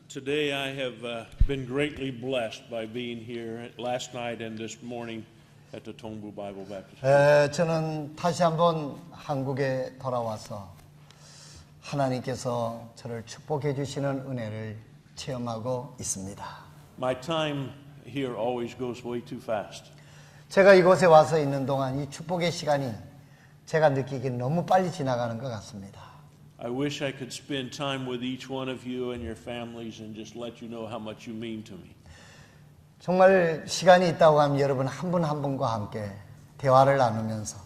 Today I have been greatly blessed by being here last night and this morning at the Tongbu Bible Baptist. 저는 다시 한번 한국에 돌아와서 하나님께서 저를 축복해 주시는 은혜를 체험하고 있습니다. My time here always goes way too fast. 제가 이곳에 와서 있는 동안 이 축복의 시간이 제가 느끼기엔 너무 빨리 지나가는 것 같습니다. I wish I could spend time with each one of you and your families and just let you know how much you mean to me. 정말 시간이 있다고 하면 여러분 한 분 한 분과 함께 대화를 나누면서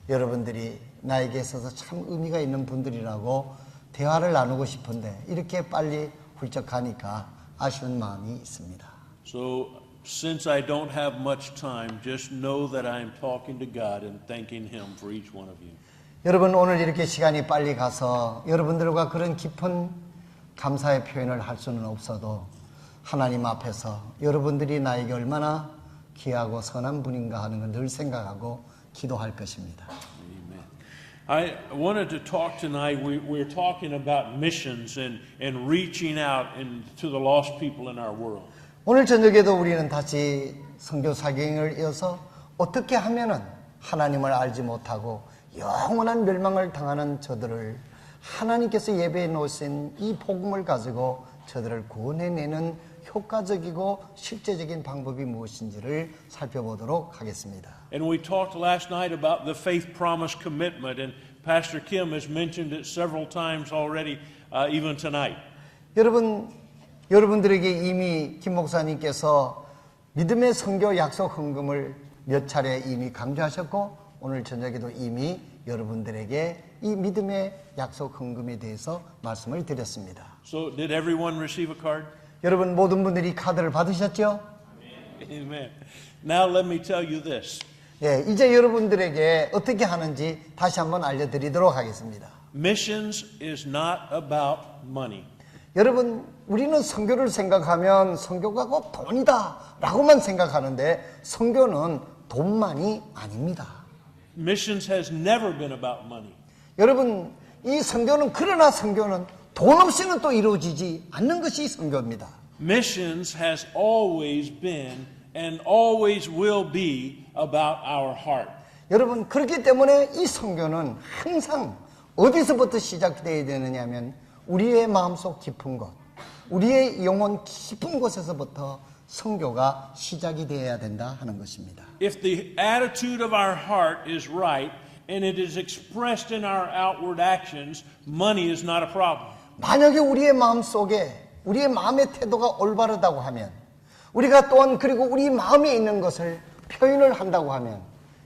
여러분들이 나에게 있어서 참 의미가 있는 분들이라고 대화를 나누고 싶은데 이렇게 빨리 훌쩍 가니까 아쉬운 마음이 있습니다. So since I don't have much time, just know that I am talking to God and thanking Him for each one of you. 여러분 오늘 이렇게 시간이 빨리 가서 여러분들과 그런 깊은 감사의 표현을 할 수는 없어도 하나님 앞에서 여러분들이 나에게 얼마나 귀하고 선한 분인가 하는 걸 늘 생각하고 기도할 것입니다. Amen. I wanted to talk tonight. We're talking about missions and reaching out to the lost people in our world. 오늘 저녁에도 우리는 다시 선교 사경을 이어서 어떻게 하면은 하나님을 알지 못하고 영원한 멸망을 당하는 저들을 하나님께서 예배해 놓으신 이 복음을 가지고 저들을 구원해내는 효과적이고 실제적인 방법이 무엇인지를 살펴보도록 하겠습니다. And we talked last night about the faith promise commitment, and Pastor Kim has mentioned it several times already, even tonight. 여러분들에게 이미 김 목사님께서 믿음의 선교 약속 헌금을 몇 차례 이미 강조하셨고 오늘 저녁에도 이미 여러분들에게 이 믿음의 약속 헌금에 대해서 말씀을 드렸습니다. So did everyone receive a card? 여러분 모든 분들이 카드를 받으셨죠? Amen. Now let me tell you this. 예, 이제 여러분들에게 어떻게 하는지 다시 한번 알려드리도록 하겠습니다. Missions is not about money. 여러분 우리는 선교를 생각하면 선교가 꼭 돈이다 라고만 생각하는데 선교는 돈만이 아닙니다. Missions has never been about money. 여러분 이 선교는 그러나 선교는 돈 없이는 또 이루어지지 않는 것이 선교입니다. Missions has always been and always will be about our heart. 여러분 그렇기 때문에 이 선교는 항상 어디서부터 시작되어야 되느냐 하면 우리의 마음속 깊은 곳, 우리의 영혼 깊은 곳에서부터 선교가 시작이 되어야 된다 하는 것입니다. If the attitude of our heart is right and it is expressed in our outward actions, money is not a problem. 만약에 우리의 마음 속에 우리의 마음의 태도가 올바르다고 하면 우리가 또한 그리고 우리 마음에 있는 것을 표현을 한다고 하면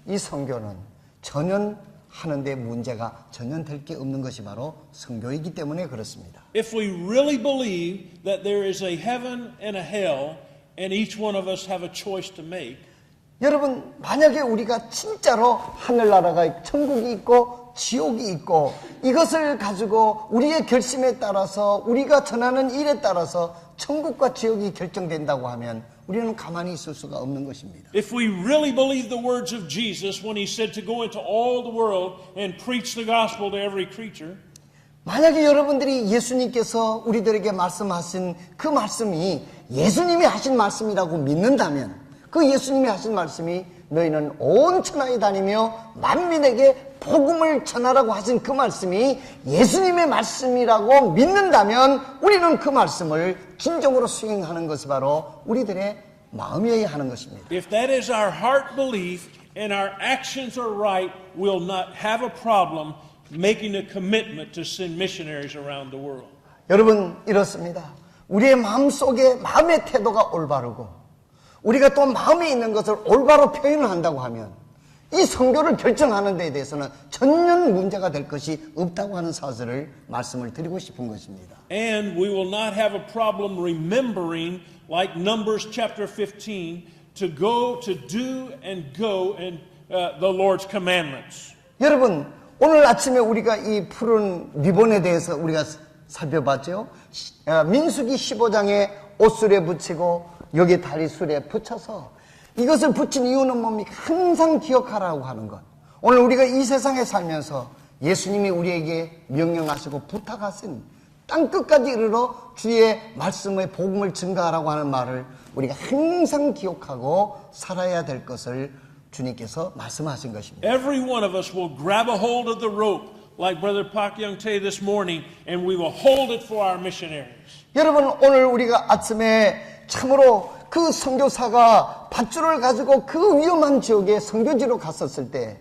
이 선교는 전혀 하는데 문제가 전혀 될 게 없는 것이 바로 선교이기 때문에 그렇습니다. If we really believe that there is a heaven and a hell and each one of us have a choice to make, 여러분 만약에 우리가 진짜로 하늘나라가 천국이 있고 지옥이 있고 이것을 가지고 우리의 결심에 따라서 우리가 전하는 일에 따라서 천국과 지옥이 결정된다고 하면 우리는 가만히 있을 수가 없는 것입니다. If we really believe the words of Jesus when he said to go into all the world and preach the gospel to every creature, 만약에 여러분들이 예수님께서 우리들에게 말씀하신 그 말씀이 예수님이 하신 말씀이라고 믿는다면 그 예수님이 하신 말씀이 너희는 온 천하에 다니며 만민에게 복음을 전하라고 하신 그 말씀이 예수님의 말씀이라고 믿는다면 우리는 그 말씀을 진정으로 수행하는 것이 바로 우리들의 마음이어야 하는 것입니다. If that is our heart belief and our actions are right, we'll not have a problem making a commitment to send missionaries around the world. 여러분 이렇습니다. 우리의 마음속에 마음의 태도가 올바르고 우리가 또 마음에 있는 것을 올바로 표현을 한다고 하면 이 선교를 결정하는 데에 대해서는 전혀 문제가 될 것이 없다고 하는 사실을 말씀을 드리고 싶은 것입니다. And we will not have a problem remembering, like Numbers chapter 15, to go, to do and go and the Lord's commandments. 여러분 오늘 아침에 우리가 이 푸른 리본에 대해서 우리가 살펴봤죠. 민수기 15장에 옷술에 붙이고 여기 다리술에 붙여서 이것을 붙인 이유는 뭡니까? 항상 기억하라고 하는 것. 오늘 우리가 이 세상에 살면서 예수님이 우리에게 명령하시고 부탁하신 땅 끝까지 이르러 주의 말씀의 복음을 증가하라고 하는 말을 우리가 항상 기억하고 살아야 될 것을 주님께서 말씀하신 것입니다. Every one of us will grab a hold of the rope like Brother Pak Young Tae this morning, and we will hold it for our missionaries. 여러분, 오늘 우리가 아침에 참으로 그 선교사가 밧줄을 가지고 그 위험한 지역에 선교지로 갔었을 때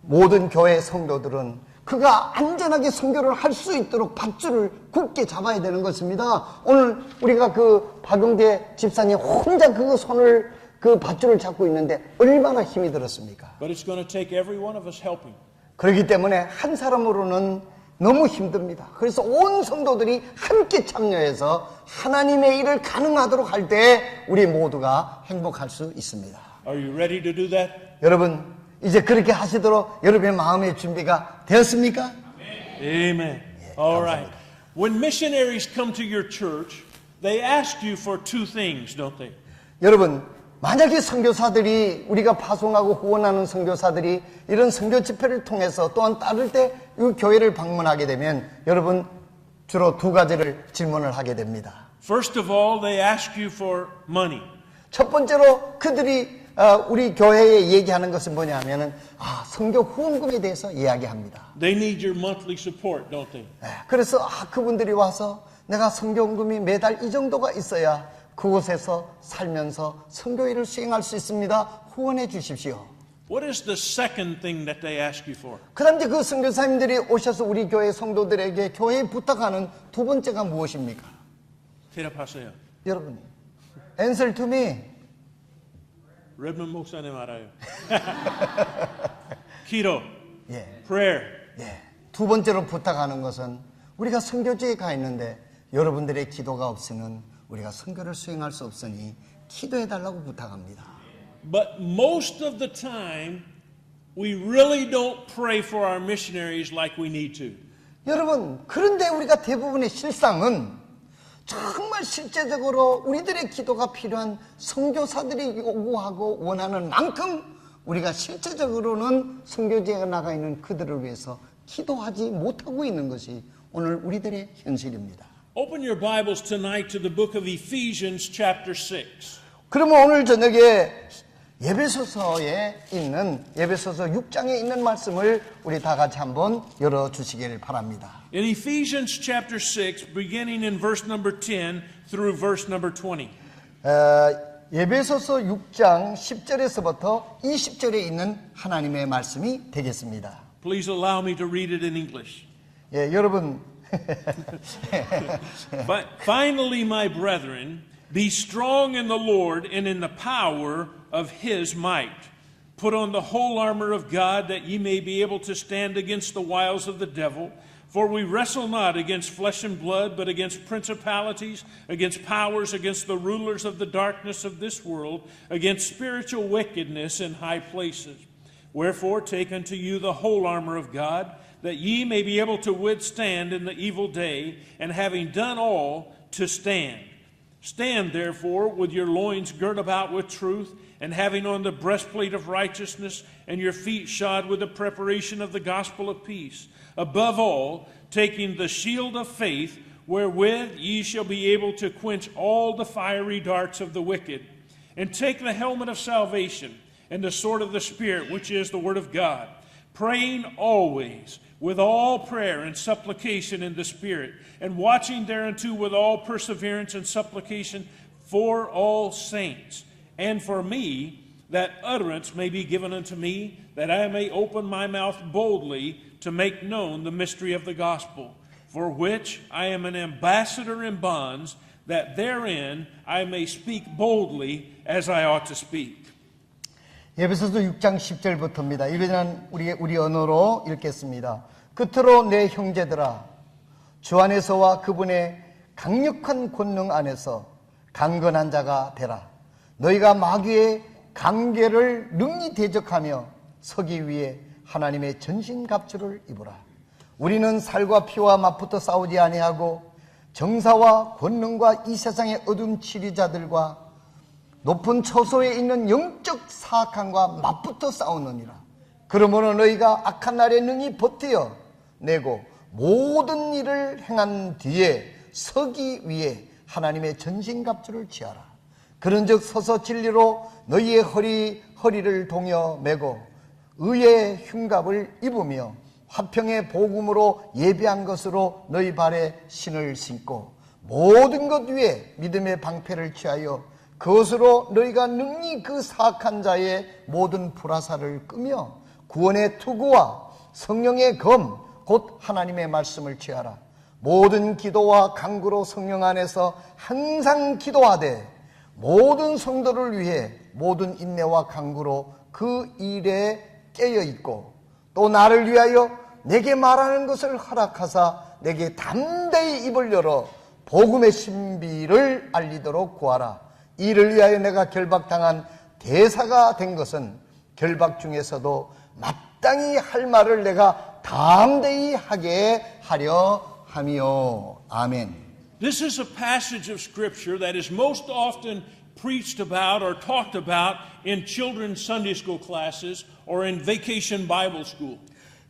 모든 교회 성도들은 그가 안전하게 선교를 할 수 있도록 밧줄을 굳게 잡아야 되는 것입니다. 오늘 우리가 그 박용대 집사님 혼자 그 손을 그 밧줄을 잡고 있는데 얼마나 힘이 들었습니까? But it's going to take every one of us helping. 그렇기 때문에 한 사람으로는 너무 힘듭니다. 그래서 온 성도들이 함께 참여해서 하나님의 일을 가능하도록 할 때 우리 모두가 행복할 수 있습니다. Are you ready to do that? 여러분, 이제 그렇게 하시도록 여러분의 마음의 준비가 되었습니까? Amen. All right. When missionaries come to your church, they ask you for two things, don't they? 여러분, 만약에 선교사들이 우리가 파송하고 후원하는 선교사들이 이런 선교 집회를 통해서 또한 따를 때 이 교회를 방문하게 되면 여러분 주로 두 가지를 질문을 하게 됩니다. First of all, they ask you for money. 첫 번째로 그들이 우리 교회에 얘기하는 것은 뭐냐 하면은 선교 후원금에 대해서 이야기합니다. They need your monthly support, don't they? 그래서 그분들이 와서 내가 선교금이 매달 이 정도가 있어야 그곳에서 살면서 선교 일을 수행할 수 있습니다. 후원해 주십시오. What is the second thing that they ask you for? 그 다음에 그 선교사님들이 오셔서 우리 교회 성도들에게 교회에 부탁하는 두 번째가 무엇입니까? 대답하세요. 여러분, answer to me. 레브넌 목사님 알아요. 기도, 예, prayer. 예. 두 번째로 부탁하는 것은 우리가 선교지에 가 있는데 여러분들의 기도가 없으면 우리가 선교를 수행할 수 없으니 기도해 달라고 부탁합니다. But most of the time, we really don't pray for our missionaries like we need to. 여러분, 그런데 우리가 대부분의 실상은 정말 실제적으로 우리들의 기도가 필요한 선교사들이 요구하고 원하는 만큼 우리가 실제적으로는 선교지에 나가 있는 그들을 위해서 기도하지 못하고 있는 것이 오늘 우리들의 현실입니다. Open your Bibles tonight to the book of Ephesians chapter 6. 그러면 오늘 저녁에 예배소서에 있는 예배소서 6장에 있는 말씀을 우리 다 같이 한번 열어주시기를 바랍니다. In Ephesians chapter 6, beginning in verse number 10 through verse number 20. 예배소서 6장 10절에서부터 20절에 있는 하나님의 말씀이 되겠습니다. Please allow me to read it in English. 예, 여러분. But finally, my brethren, be strong in the Lord and in the power of his might. Put on the whole armor of God, that ye may be able to stand against the wiles of the devil. For we wrestle not against flesh and blood, but against principalities, against powers, against the rulers of the darkness of this world, against spiritual wickedness in high places. Wherefore take unto you the whole armor of God, that ye may be able to withstand in the evil day, and having done all, to stand. Stand therefore with your loins girt about with truth, and having on the breastplate of righteousness, and your feet shod with the preparation of the gospel of peace. Above all, taking the shield of faith, wherewith ye shall be able to quench all the fiery darts of the wicked. And take the helmet of salvation, and the sword of the Spirit, which is the word of God, praying always with all prayer and supplication in the Spirit, and watching thereunto with all perseverance and supplication for all saints, and for me, that utterance may be given unto me, that I may open my mouth boldly to make known the mystery of the gospel, for which I am an ambassador in bonds, that therein I may speak boldly as I ought to speak. 예배소서 6장 10절부터입니다. 이거는 우리 언어로 읽겠습니다. 끝으로 내 형제들아, 주 안에서와 그분의 강력한 권능 안에서 강건한 자가 되라. 너희가 마귀의 강계를 능히 대적하며 서기 위해 하나님의 전신갑주를 입으라. 우리는 살과 피와 맞붙어 싸우지 아니하고 정사와 권능과 이 세상의 어둠 치리자들과 높은 처소에 있는 영적 사악함과 맞붙어 싸우느니라. 그러므로 너희가 악한 날에 능히 버티어 내고 모든 일을 행한 뒤에 서기 위해 하나님의 전신갑주를 취하라. 그런즉 서서 진리로 너희의 허리를 동여 매고 의의 흉갑을 입으며 화평의 복음으로 예비한 것으로 너희 발에 신을 신고 모든 것 위에 믿음의 방패를 취하여 그것으로 너희가 능히 그 사악한 자의 모든 불화살을 끄며 구원의 투구와 성령의 검 곧 하나님의 말씀을 취하라. 모든 기도와 간구로 성령 안에서 항상 기도하되 모든 성도를 위해 모든 인내와 간구로 그 일에 깨어있고 또 나를 위하여 내게 말하는 것을 허락하사 내게 담대히 입을 열어 복음의 신비를 알리도록 구하라. 이를 위하여 내가 결박당한 대사가 된 것은 결박 중에서도 마땅히 할 말을 내가 담대히 하게 하려 함이요. 아멘. This is a passage of Scripture that is most often preached about or talked about in children's Sunday school classes or in vacation Bible school.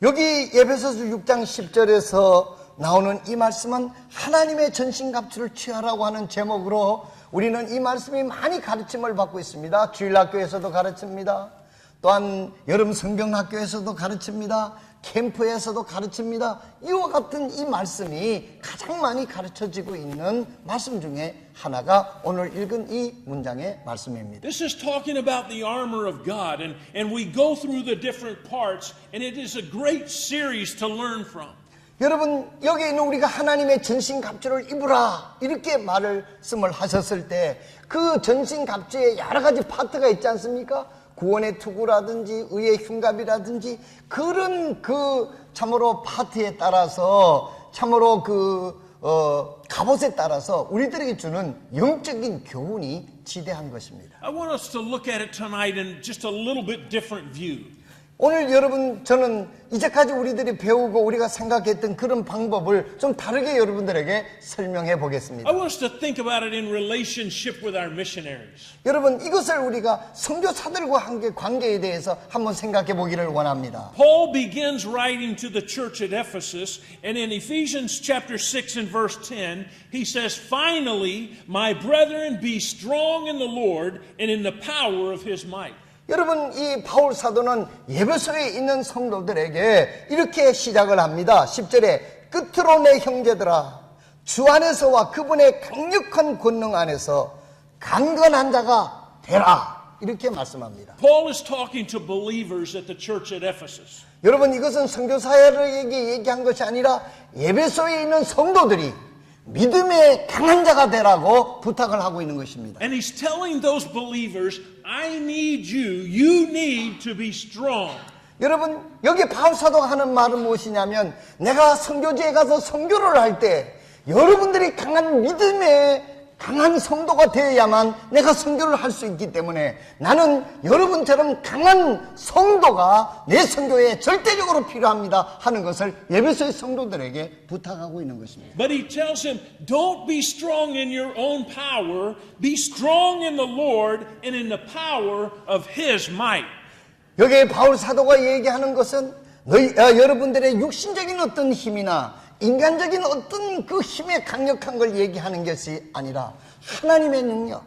여기 에베소서 6장 10절에서 나오는 이 말씀은 하나님의 전신갑주를 취하라고 하는 제목으로 우리는 이 말씀이 많이 가르침을 받고 있습니다. 주일학교에서도 가르칩니다. 또한 여름 성경학교에서도 가르칩니다. 캠프에서도 가르칩니다. 이와 같은 이 말씀이 가장 많이 가르쳐지고 있는 말씀 중에 하나가 오늘 읽은 이 문장의 말씀입니다. This is talking about the armor of God, and we go through the different parts, and it is a great series to learn from. 여러분, 여기 있는 우리가 하나님의 전신갑주를 입으라 이렇게 말씀을 하셨을 때 그 전신갑주에 여러 가지 파트가 있지 않습니까? 구원의 투구라든지 의의 흉갑이라든지 그런 참으로 파트에 따라서 참으로 갑옷에 따라서 우리들에게 주는 영적인 교훈이 지대한 것입니다. I want us to look at it tonight in just a little bit different view. 오늘 여러분 저는 이제까지 우리들이 배우고 우리가 생각했던 그런 방법을 좀 다르게 여러분들에게 설명해 보겠습니다. I want us to think about it in relationship with our missionaries. 여러분 이것을 우리가 선교사들과 함께 관계에 대해서 한번 생각해 보기를 원합니다. Paul begins writing to the church at Ephesus, and in Ephesians chapter 6 and verse 10, he says, "Finally, my brethren, be strong in the Lord and in the power of his might." 여러분 이 바울 사도는 에베소에 있는 성도들에게 이렇게 시작을 합니다. 10절에 끝으로 내 형제들아 주 안에서와 그분의 강력한 권능 안에서 강건한 자가 되라 이렇게 말씀합니다. Paul is talking to believers at the church at Ephesus. 여러분 이것은 선교사들에게 얘기한 것이 아니라 에베소에 있는 성도들이 믿음의 강한 자가 되라고 부탁을 하고 있는 것입니다. And he's telling those believers, I need you. You need to be strong. 여러분 여기 바울 사도가 하는 말은 무엇이냐면 내가 선교지에 가서 선교를 할 때 여러분들이 강한 믿음의 강한 성도가 되어야만 내가 선교를 할 수 있기 때문에 나는 여러분처럼 강한 성도가 내 선교에 절대적으로 필요합니다 하는 것을 에베소의 성도들에게 부탁하고 있는 것입니다. But he tells him, don't be strong in your own power. Be strong in the Lord and in the power of His might. 여기에 바울 사도가 얘기하는 것은 여러분들의 육신적인 어떤 힘이나 인간적인 어떤 그 힘의 강력한 걸 얘기하는 것이 아니라 하나님의 능력,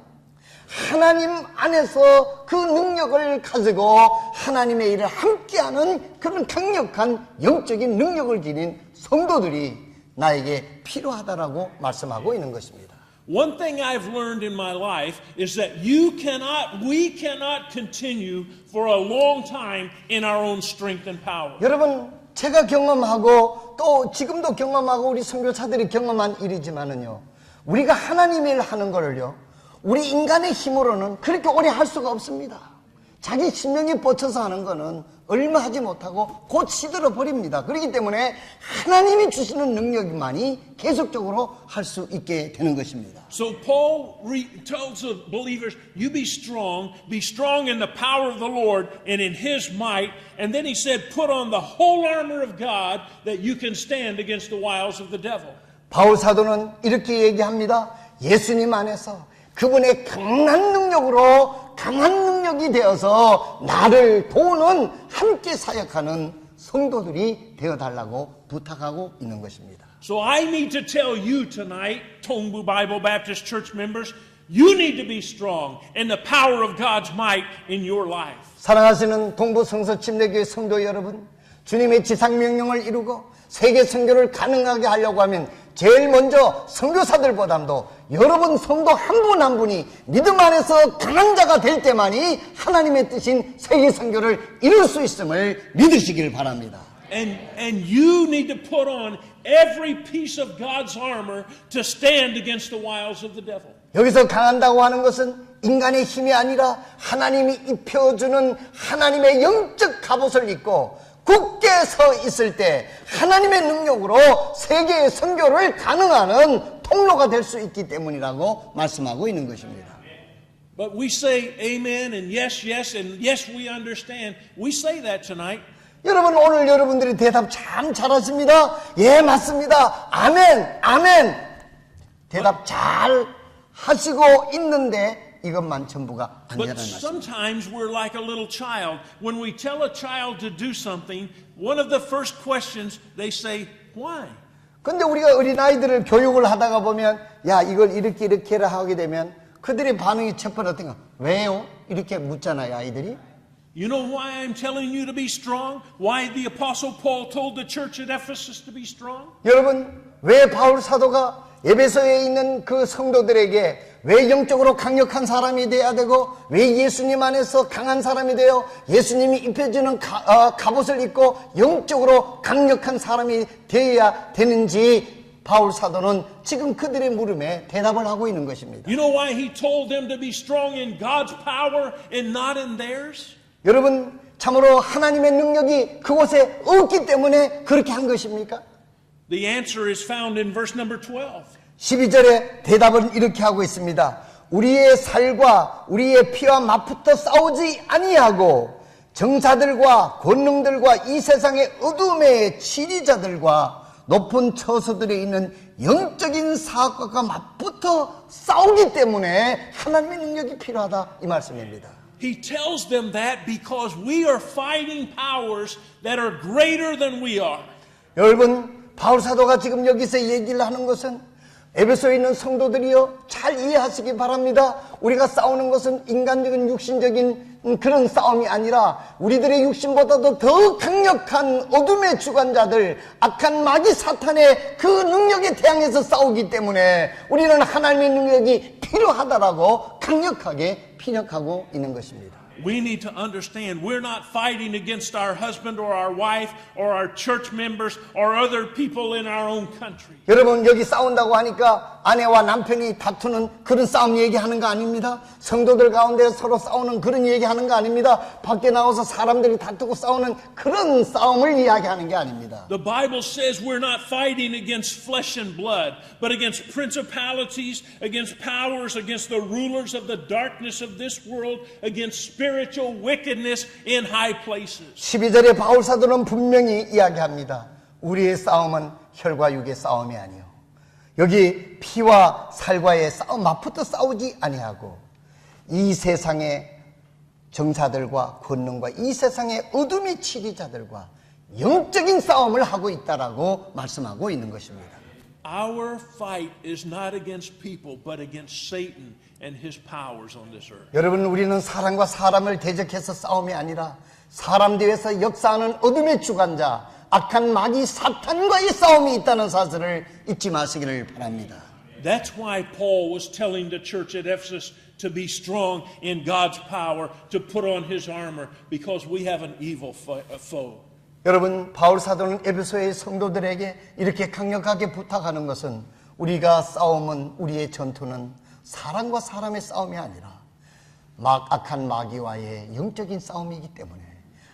하나님 안에서 그 능력을 가지고 하나님의 일을 함께하는 그런 강력한 영적인 능력을 지닌 성도들이 나에게 필요하다라고 말씀하고 있는 것입니다. One thing I've learned in my life is that we cannot continue for a long time in our own strength and power. 여러분 제가 경험하고 또 지금도 경험하고 우리 선교사들이 경험한 일이지만은요 우리가 하나님의 일 하는 거를요 우리 인간의 힘으로는 그렇게 오래 할 수가 없습니다. 자기 심령이 뻗쳐서 하는 거는 얼마 하지 못하고 곧 시들어 버립니다. 그렇기 때문에 하나님이 주시는 능력만이 계속적으로 할 수 있게 되는 것입니다. So Paul tells the believers, you be strong in the power of the Lord and in His might. And then he said, put on the whole armor of God that you can stand against the wiles of the devil. 바울 사도는 이렇게 얘기합니다. 예수님 안에서 그분의 강한 능력으로 강한 능력이 되어서 나를 도우는 함께 사역하는 성도들이 되어달라고 부탁하고 있는 것입니다. So I need to tell you tonight, Tongbu Bible Baptist Church members, you need to be strong in the power of God's might in your life. 사랑하시는 동부 성서 침례교회 성도 여러분, 주님의 지상 명령을 이루고 세계 선교를 가능하게 하려고 하면 제일 먼저 선교사들보다도 여러분 성도 한 분 한 분이 믿음 안에서 강한 자가 될 때만이 하나님의 뜻인 세계 선교를 이룰 수 있음을 믿으시길 바랍니다. And you need to put on every piece of God's armor to stand against the wiles of the devil. 여기서 강한다고 하는 것은 인간의 힘이 아니라 하나님이 입혀주는 하나님의 영적 갑옷을 입고 굳게 서 있을 때 하나님의 능력으로 세계의 선교를 가능하는 통로가 될 수 있기 때문이라고 말씀하고 있는 것입니다. But we say amen and yes, and yes, we understand. We say that tonight. 여러분 오늘 여러분들이 대답 참 잘하십니다. 예 맞습니다. 아멘 아멘. 대답 잘 하시고 있는데 이것만 전부가 아니라는 But 말씀. sometimes we're like a little child. When we tell a child to do something, one of the first questions they say, why? 근데 우리가 어린아이들을 교육을 하다가 보면 야 이걸 이렇게 해라 하게 되면 그들의 반응이 첫 번째 어떤가? 왜요? 이렇게 묻잖아요 아이들이. You know why I'm telling you to be strong? Why the Apostle Paul told the church at Ephesus to be strong? 여러분 왜 바울 사도가 에베소에 있는 그 성도들에게 왜 영적으로 강력한 사람이 돼야 되고 왜 예수님 안에서 강한 사람이 되어 예수님이 입혀주는 갑옷을 입고 영적으로 강력한 사람이 되어야 되는지 바울 사도는 지금 그들의 물음에 대답을 하고 있는 것입니다. You know why he told them to be strong in God's power and not in theirs? 여러분 참으로 하나님의 능력이 그곳에 없기 때문에 그렇게 한 것입니까? The answer is found in verse number 12. 12절에 대답은 이렇게 하고 있습니다. 우리의 살과 우리의 피와 맞붙어 싸우지 아니하고 정사들과 권능들과 이 세상의 어둠의 지리자들과 높은 처소들에 있는 영적인 사악과 맞붙어 싸우기 때문에 하나님의 능력이 필요하다 이 말씀입니다. He tells them that because we are fighting powers that are greater than we are. 여러분 바울 사도가 지금 여기서 얘기를 하는 것은 에베소에 있는 성도들이요 잘 이해하시기 바랍니다. 우리가 싸우는 것은 인간적인 육신적인 그런 싸움이 아니라 우리들의 육신보다도 더 강력한 어둠의 주관자들 악한 마귀 사탄의 그 능력에 대항해서 싸우기 때문에 우리는 하나님의 능력이 필요하다라고 강력하게 피력하고 있는 것입니다. We need to understand we're not fighting against our husband or our wife or our church members or other people in our own country. 여러분 여기 싸운다고 하니까 아내와 남편이 다투는 그런 싸움 얘기하는 거 아닙니다. 성도들 가운데 서로 싸우는 그런 얘기하는 거 아닙니다. 밖에 나와서 사람들이 다투고 싸우는 그런 싸움을 이야기하는 게 아닙니다. The Bible says we're not fighting against flesh and blood, but against principalities, against powers, against the rulers of the darkness of this world, against spiritual wickedness in high places. 12절에 바울 사도는 분명히 이야기합니다. 우리의 싸움은 혈과 육의 싸움이 아니요 여기 피와 살과의 싸움 맞붙어 싸우지 아니하고 이 세상의 정사들과 권능과 이 세상의 어둠의 치리자들과 영적인 싸움을 하고 있다라고 말씀하고 있는 것입니다. Our fight is not against people, but against Satan and his powers on this earth. 여러분 우리는 사람과 사람을 대적해서 싸움이 아니라 사람 뒤에서 역사하는 어둠의 주관자 악한 마귀 사탄과의 싸움이 있다는 사실을 잊지 마시기를 바랍니다. That's why Paul was telling the church at Ephesus to be strong in God's power, to put on his armor, because we have an evil foe. 여러분 바울 사도는 에베소의 성도들에게 이렇게 강력하게 부탁하는 것은 우리가 싸움은 우리의 전투는 사람과 사람의 싸움이 아니라 악한 마귀와의 영적인 싸움이기 때문에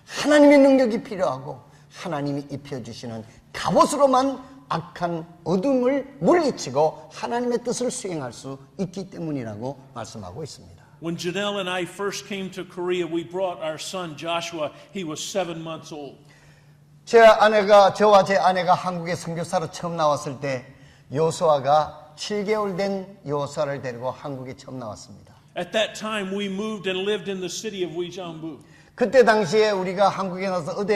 하나님의 능력이 필요하고 하나님이 입혀주시는 갑옷으로만 악한 어둠을 물리치고 하나님의 뜻을 수행할 수 있기 때문이라고 말씀하고 있습니다. When Janelle and I first came to Korea, we brought our son Joshua. He was 7 months old. 저와 제 아내가 한국에 선교사로 처음 나왔을 때 요수아가 7개월 된 요수아를 데리고 한국에 처음 나왔습니다. At that time, we moved and lived in the city of Uijeongbu. 그때 당시에 우리가 한국에 나서 어디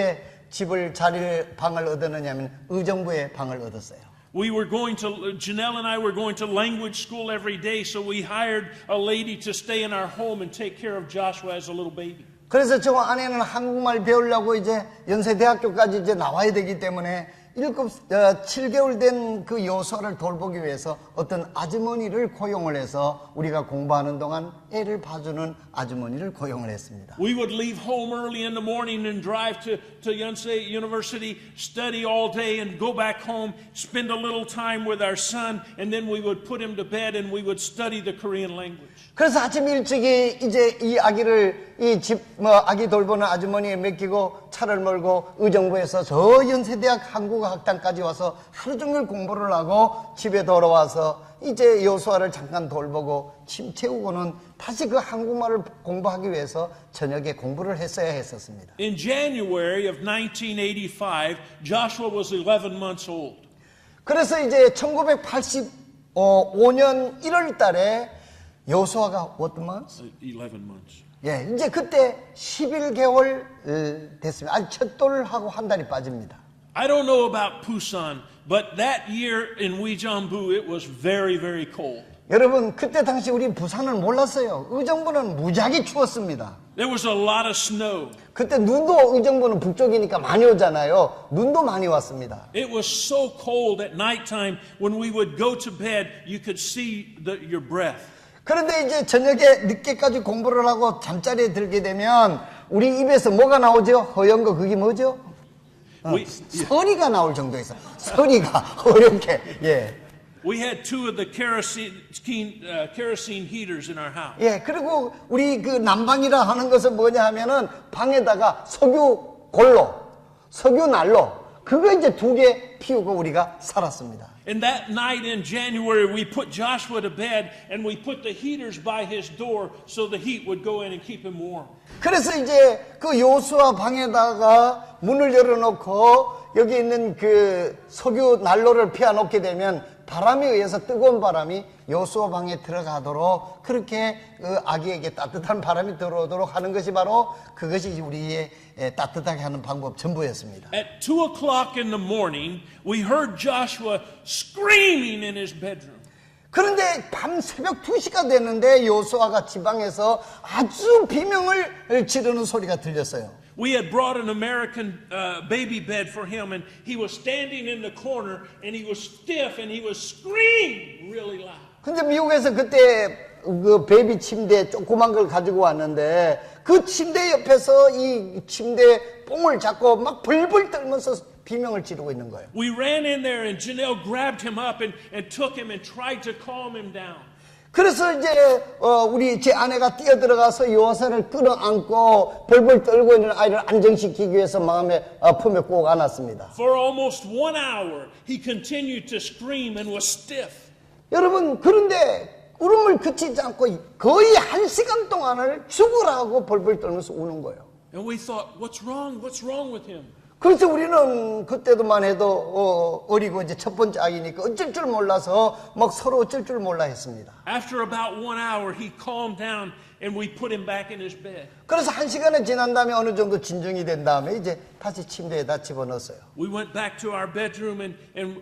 자리를 방을 얻었느냐면 의정부에 방을 얻었어요. Janelle and I were going to language school every day, so we hired a lady to stay in our home and take care of Joshua as a little baby. 그래서 저 아내는 한국말 배우려고 이제 연세대학교까지 이제 나와야 되기 때문에 7개월 된 그 여호수아를 돌보기 위해서 어떤 아주머니를 고용을 해서 우리가 공부하는 동안 애를 봐주는 아주머니를 고용을 했습니다. We would leave home early in the morning and drive to Yonsei University, study all day and go back home, spend a little time with our son, and then we would put him to bed and we would study the Korean language. 그래서 아침 일찍이 이제 이 아기를 아기 돌보는 아주머니에 맡기고 차를 몰고 의정부에서 저 연세대학 한국어학당까지 와서 하루 종일 공부를 하고 집에 돌아와서 이제 여호수아를 잠깐 돌보고 침 채우고는 다시 그 한국말을 공부하기 위해서 저녁에 공부를 했어야 했었습니다. In January of 1985, Joshua was 11 months old. 그래서 이제 1985년 1월 달에 여호수아가 what months? 11 months. 예, 이제 그때 11개월 됐습니다. 아직 첫 돌하고 한 달이 빠집니다. I don't know about Busan, but that year in Uijeonbu it was very, very cold. 여러분, 그때 당시 우리 부산은 몰랐어요. 의정부는 무지하게 추웠습니다. There was a lot of snow. 그때 눈도 의정부는 북쪽이니까 많이 오잖아요. 눈도 많이 왔습니다. It was so cold at nighttime when we would go to bed, you could see your breath. 그런데 이제 저녁에 늦게까지 공부를 하고 잠자리에 들게 되면 우리 입에서 뭐가 나오죠? 허연 거 그게 뭐죠? 소리가 나올 정도에서 소리가 어렵게 예. We had two of the kerosene heaters in our house. 예, 그리고 우리 그 난방이라 하는 것은 뭐냐 하면은 방에다가 석유 난로 그거 이제 2개 피우고 우리가 살았습니다. And that night in January, we put Joshua to bed and we put the heaters by his door so the heat would go in and keep him warm. 그래서 이제 그 여호수아 방에다가 문을 열어놓고 여기 있는 그 석유 난로를 피워놓게 되면 바람에 의해서 뜨거운 바람이 여호수아 방에 들어가도록 그렇게 그 아기에게 따뜻한 바람이 들어오도록 하는 것이 바로 그것이 우리의 따뜻하게 하는 방법 전부였습니다. At 2 o'clock in the morning, we heard Joshua screaming in his bedroom. 그런데 밤 새벽 2시가 됐는데 여호수아가 지방에서 아주 비명을 지르는 소리가 들렸어요. We had brought an American baby bed for him, and he was standing in the corner, and he was stiff, and he was screaming really loud. 근데 미국에서 그때 그 베이비 침대 조그만 걸 가지고 왔는데 그 침대 옆에서 이 침대 뽕을 잡고 막 벌벌 떨면서 비명을 지르고 있는 거예요. We ran in there, and Janelle grabbed him up and took him and tried to calm him down. 그래서 이제 우리 제 아내가 뛰어들어가서 여호수아를 끌어안고 벌벌 떨고 있는 아이를 안정시키기 위해서 마음의 품에 꼭 안았습니다. For almost 1 hour, he continued to scream and was stiff. 여러분, 그런데 울음을 그치지 않고 거의 1시간 동안을 죽으라고 벌벌 떨면서 우는 거예요. And we thought, what's wrong? What's wrong with him? 그래서 우리는 그때도만 해도 어리고 이제 첫 번째 아이니까 어쩔 줄 몰라서 막 서로 어쩔 줄 몰라 했습니다. After about 1 hour, he calmed down and we put him back in his bed. 그래서 1시간이 지난 다음에 어느 정도 진정이 된 다음에 이제 다시 침대에다 집어넣었어요. We went back to our bedroom and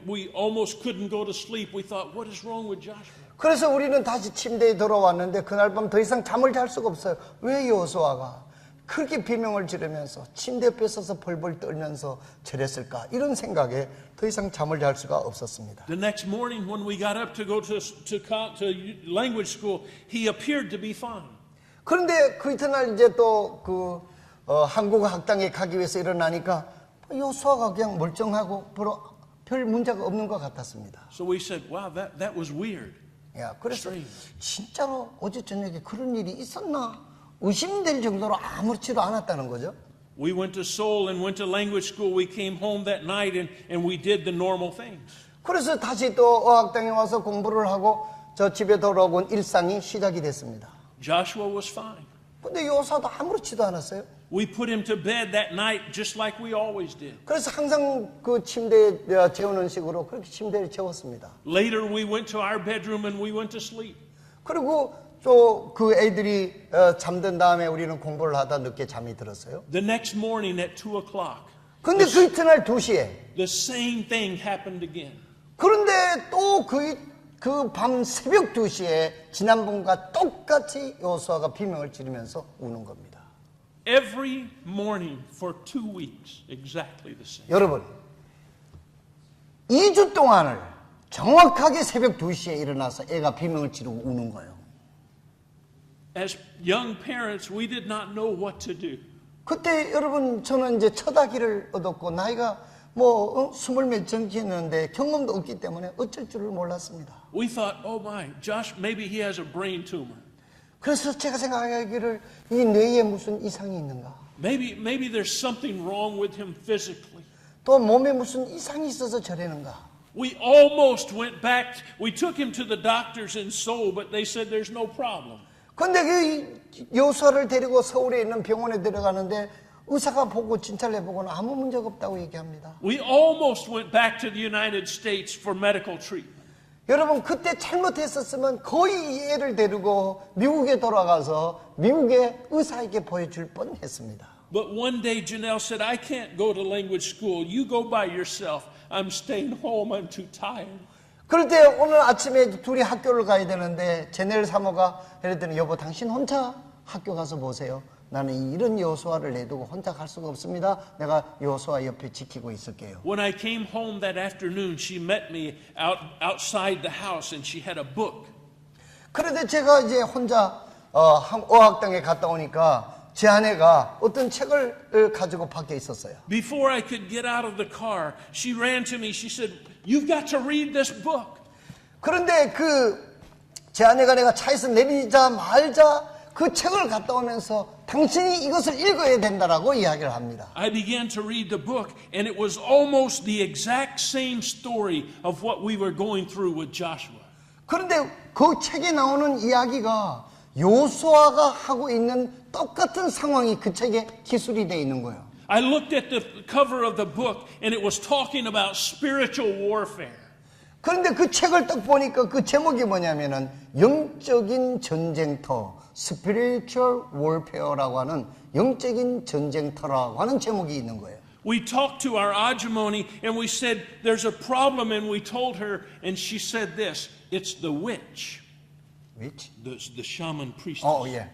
we almost couldn't go to sleep. We thought, what is wrong with Joshua? 그래서 우리는 다시 침대에 돌아왔는데 그날 밤 더 이상 잠을 잘 수가 없어요. 왜 여호수아가 그렇게 비명을 지르면서 침대 옆에 서서 벌벌 떨면서 저랬을까? 이런 생각에 더 이상 잠을 잘 수가 없었습니다. The next morning when we got up to go to language school, he appeared to be fine. 그런데 그 이튿날 이제 또 그 한국어 학당에 가기 위해서 일어나니까 여호수아가 그냥 멀쩡하고 별 문제가 없는 것 같았습니다. So we said, wow, that was weird. 야, 그래서 진짜로 어제 저녁에 그런 일이 있었나? 의심될 정도로 아무렇지도 않았다는 거죠. We went to Seoul and went to language school. We came home that night and we did the normal things. 그래서 다시 또 어학당에 와서 공부를 하고 저 집에 돌아온 일상이 시작이 됐습니다. Joshua was fine. 근데 여호수아도 아무렇지도 않았어요. We put him to bed that night just like we always did. 그래서 항상 그 침대에 재우는 식으로 그렇게 침대를 재웠습니다. Later we went to our bedroom and we went to sleep. 그리고 또 그 애들이 잠든 다음에 우리는 공부를 하다 늦게 잠이 들었어요. The next morning at 2 o'clock. 근데 그 이튿날 2시에 the same thing happened again. 그런데 또 그 밤 새벽 2시에 지난번과 똑같이 여호수아가 비명을 지르면서 우는 겁니다. Every morning for 2 weeks, exactly the same. 여러분, 2주 동안을 정확하게 새벽 2시에 일어나서 애가 비명을 지르고 우는 거예요. As young parents, we did not know what to do. 그때 여러분 저는 이제 첫 아기를 얻었고 나이가 뭐 20몇 정도였는데 경험도 없기 때문에 어쩔 줄을 몰랐습니다. We thought, oh my, Josh, maybe he has a brain tumor. 그래서 제가 생각하기를 이 뇌에 무슨 이상이 있는가? Maybe there's something wrong with him physically. 또 몸에 무슨 이상이 있어서 저러는가? We almost went back. We took him to the doctors in Seoul, but they said there's no problem. 근데 그 여호수아를 데리고 서울에 있는 병원에 들어가는데 의사가 보고 진찰을 해보고는 아무 문제가 없다고 얘기합니다. We almost went back to the United States for medical treatment. 여러분 그때 잘못했었으면 거의 이 애를 데리고 미국에 돌아가서 미국의 의사에게 보여줄 뻔했습니다. But one day Janelle said, I can't go to language school. You go by yourself. I'm staying home. I'm too tired. 그럴 때 오늘 아침에 둘이 학교를 가야 되는데 제넬 사모가 그랬더니 여보 당신 혼자 학교 가서 보세요. 나는 이런 여호수아를 내두고 혼자 갈 수가 없습니다. 내가 여호수아 옆에 지키고 있을게요. When I came home that afternoon, she met me outside the house and she had a book. 그런데 제가 이제 혼자 어학당에 갔다 오니까 제 아내가 어떤 책을 가지고 밖에 있었어요. Before I could get out of the car, she ran to me. She said, "You've got to read this book." 그런데 제 아내가 내가 차에서 내리자마자 그 책을 갖다 오면서 당신이 이것을 읽어야 된다라고 이야기를 합니다. I began to read the book, and it was almost the exact same story of what we were going through with Joshua. 그런데 그 책에 나오는 이야기가 여호수아가 하고 있는 똑같은 상황이 그 책에 기술이 되어 있는 거예요. I looked at the cover of the book, and it was talking about spiritual warfare. 그런데 그 책을 딱 보니까 그 제목이 뭐냐면은 영적인 전쟁터, Spiritual Warfare라고 하는 영적인 전쟁터라고 하는 제목이 있는 거예요. We talked to our ajumoni and we said there's a problem, and we told her, and she said this, it's the witch. Which? The shaman priestess. 예.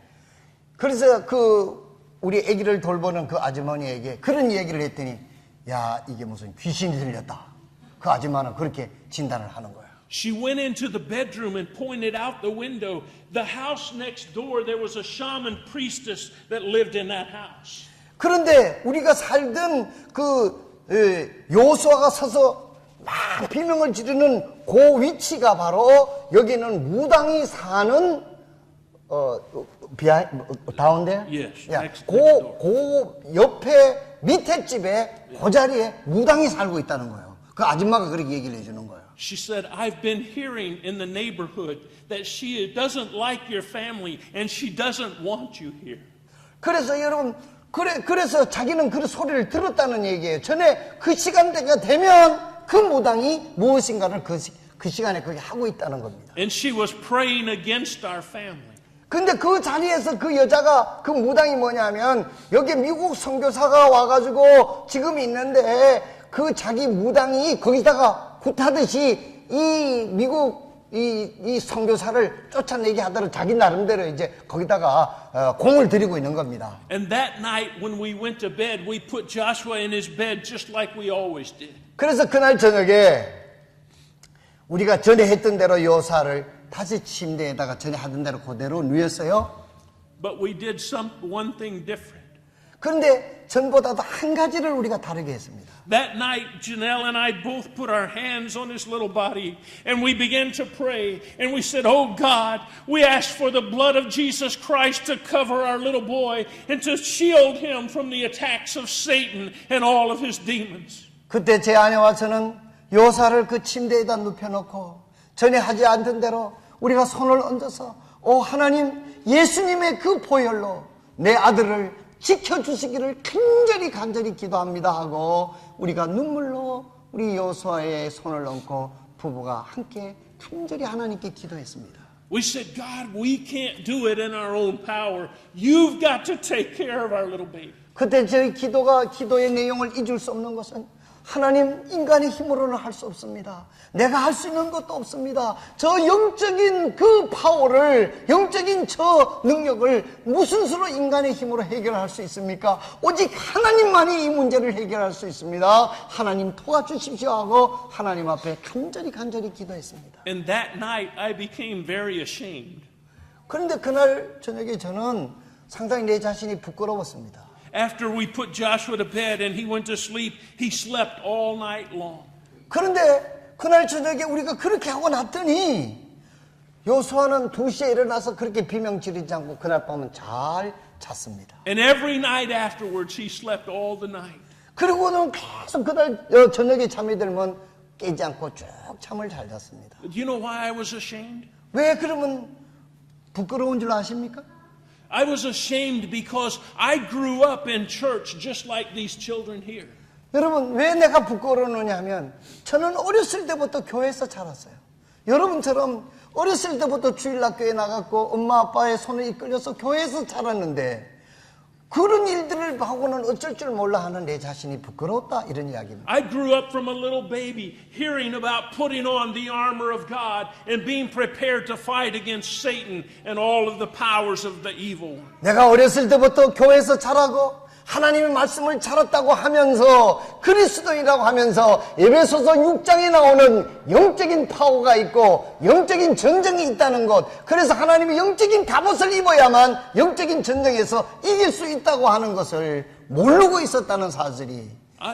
그래서 우리 아기를 돌보는 그 아주머니에게 그런 얘기를 했더니 야 이게 무슨 귀신이 들렸다. 그 아줌마는 그렇게 진단을 하는 거예요. She went into the bedroom and pointed out the window. The house next door, there was a shaman priestess that lived in that house. 그런데 우리가 살던 여호수아가 서서 막 비명을 지르는 그 위치가 바로 여기는 무당이 사는 다운데? Yes, 야, next door. 그 옆에 밑에 집에 그 자리에 무당이 살고 있다는 거예요. 그 아줌마가 그렇게 얘기를 해주는 거예요. She said, I've been hearing in the neighborhood that she doesn't like your family and she doesn't want you here. 그래서 여러분, 그래서 자기는 그 소리를 들었다는 얘기예요. 전에 그 시간대가 되면 그 무당이 무엇인가를 그 시간에 거기 하고 있다는 겁니다. And she was praying against our family. 근데 그 자리에서 그 여자가 그 무당이 뭐냐면 여기 미국 선교사가 와가지고 지금 있는데 그 자기 무당이 거기다가 굿하듯이 이 미국 이 선교사를 쫓아내게 하도록 자기 나름대로 이제 거기다가 공을 들이고 있는 겁니다. And that night when we went to bed, we put Joshua in his bed just like we always did. 그래서 그날 저녁에 우리가 전에 했던 대로 여호수아를 다시 침대에다가 전에 하던 대로 그대로 누웠어요. But we did one thing different. 그런데 전보다도 한 가지를 우리가 다르게 했습니다. That night, Janelle and I both put our hands on his little body and we began to pray. And we said, oh God, we ask for the blood of Jesus Christ to cover our little boy and to shield him from the attacks of Satan and all of his demons. 그때 제 아내와 저는 여호수아를 그 침대에다 눕혀놓고 전에 하지 않던 대로 우리가 손을 얹어서 오 하나님 예수님의 그 보혈로 내 아들을 지켜주시기를 간절히 기도합니다 하고 우리가 눈물로 우리 여호수아의 손을 얹고 부부가 함께 간절히 하나님께 기도했습니다. We said, God, we can't do it in our own power. You've got to take care of our little baby. 그때 저희 기도의 내용을 잊을 수 없는 것은 하나님, 인간의 힘으로는 할 수 없습니다. 내가 할 수 있는 것도 없습니다. 저 영적인 그 파워를, 영적인 저 능력을 무슨 수로 인간의 힘으로 해결할 수 있습니까? 오직 하나님만이 이 문제를 해결할 수 있습니다. 하나님 도와주십시오 하고 하나님 앞에 간절히 기도했습니다. And that night I became very ashamed. 그런데 그날 저녁에 저는 상당히 내 자신이 부끄러웠습니다. After we put Joshua to bed and he went to sleep, he slept all night long. 그런데 그날 저녁에 우리가 그렇게 하고 났더니 여호수아는 2시에 일어나서 그렇게 비명 지르지 않고 그날 밤은 잘 잤습니다. And every night afterwards, he slept all the night. 그리고는 계속 그날 저녁에 잠이 들면 깨지 않고 쭉 잠을 잘 잤습니다. Do you know why I was ashamed? 왜 그러면 부끄러운 줄 아십니까? I was ashamed because I grew up in church just like these children here. 여러분, 왜 내가 부끄러우냐 하면 저는 어렸을 때부터 교회에서 자랐어요. 여러분처럼 어렸을 때부터 주일학교에 나갔고 엄마 아빠의 손에 이끌려서 교회에서 자랐는데 그런 일들을 하고는 어쩔 줄 몰라 하는 내 자신이 부끄러웠다, 이런 이야기입니다. I grew up from a little baby hearing about putting on the armor of God and being prepared to fight against Satan and all of the powers of the evil one. 내가 어렸을 때부터 교회에서 자라고 하나님의 말씀을 자랐다고 하면서 그리스도인이라고 하면서 에베소서 6장에 나오는 영적인 파워가 있고 영적인 전쟁이 있다는 것, 그래서 하나님이 영적인 갑옷을 입어야만 영적인 전쟁에서 이길 수 있다고 하는 것을 모르고 있었다는 사실이,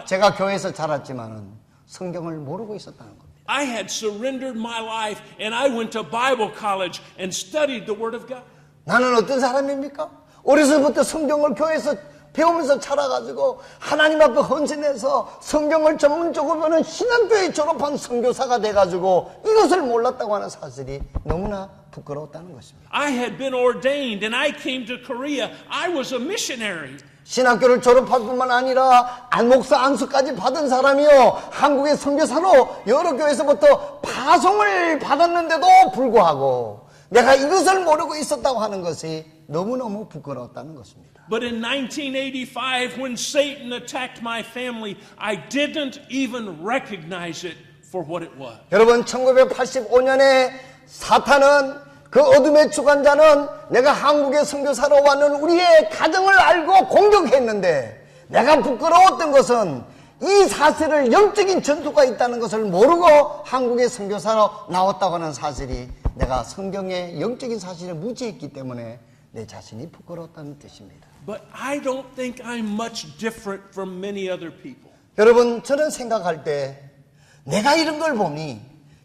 제가 교회에서 자랐지만은 성경을 모르고 있었다는 겁니다. I had surrendered my life and I went to Bible college and studied the Word of God. 나는 어떤 사람입니까? 어려서부터 성경을 교회에서 배우면서 자라가지고 하나님 앞에 헌신해서 성경을 전문적으로 보는 신학교에 졸업한 선교사가 돼가지고 이것을 몰랐다고 하는 사실이 너무나 부끄러웠다는 것입니다. I had been ordained and I came to Korea. I was a missionary. 신학교를 졸업할 뿐만 아니라 안목사 안수까지 받은 사람이요, 한국의 선교사로 여러 교회에서부터 파송을 받았는데도 불구하고 내가 이것을 모르고 있었다고 하는 것이 너무너무 부끄러웠다는 것입니다. But in 1985, when Satan attacked my family, I didn't even recognize it for what it was. 여러분, 1985년에 사탄은, 그 어둠의 주관자는 내가 한국에 선교사로 왔는 우리의 가정을 알고 공격했는데, 내가 부끄러웠던 것은 이 사실을, 영적인 전투가 있다는 것을 모르고 한국의 선교사로 나왔다고 하는 사실이, 내가 성경의 영적인 사실을 무지했기 때문에 내 자신이 부끄러웠다는 뜻입니다. But I don't think I'm much different from many other people. 여러분, 저는 생각할 때 내가 이런 걸 보니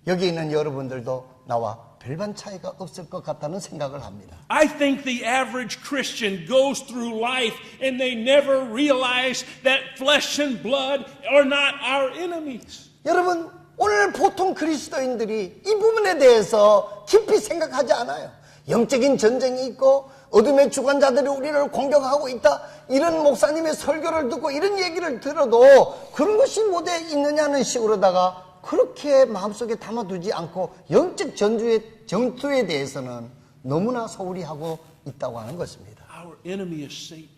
여기 있는 여러분들도 나와 별반 차이가 없을 것 같다는 생각을 합니다. I think the average Christian goes through life and they never realize that flesh and blood are not our enemies. 여러분, 오늘 보통 그리스도인들이 이 부분에 대해서 깊이 생각하지 않아요. 영적인 전쟁이 있고 어둠의 주관자들이 우리를 공격하고 있다, 이런 목사님의 설교를 듣고 이런 얘기를 들어도 그런 것이 못해 있느냐는 식으로다가 그렇게 마음속에 담아두지 않고 영적 전투에 대해서는 너무나 소홀히 하고 있다고 하는 것입니다. Our enemy is Satan.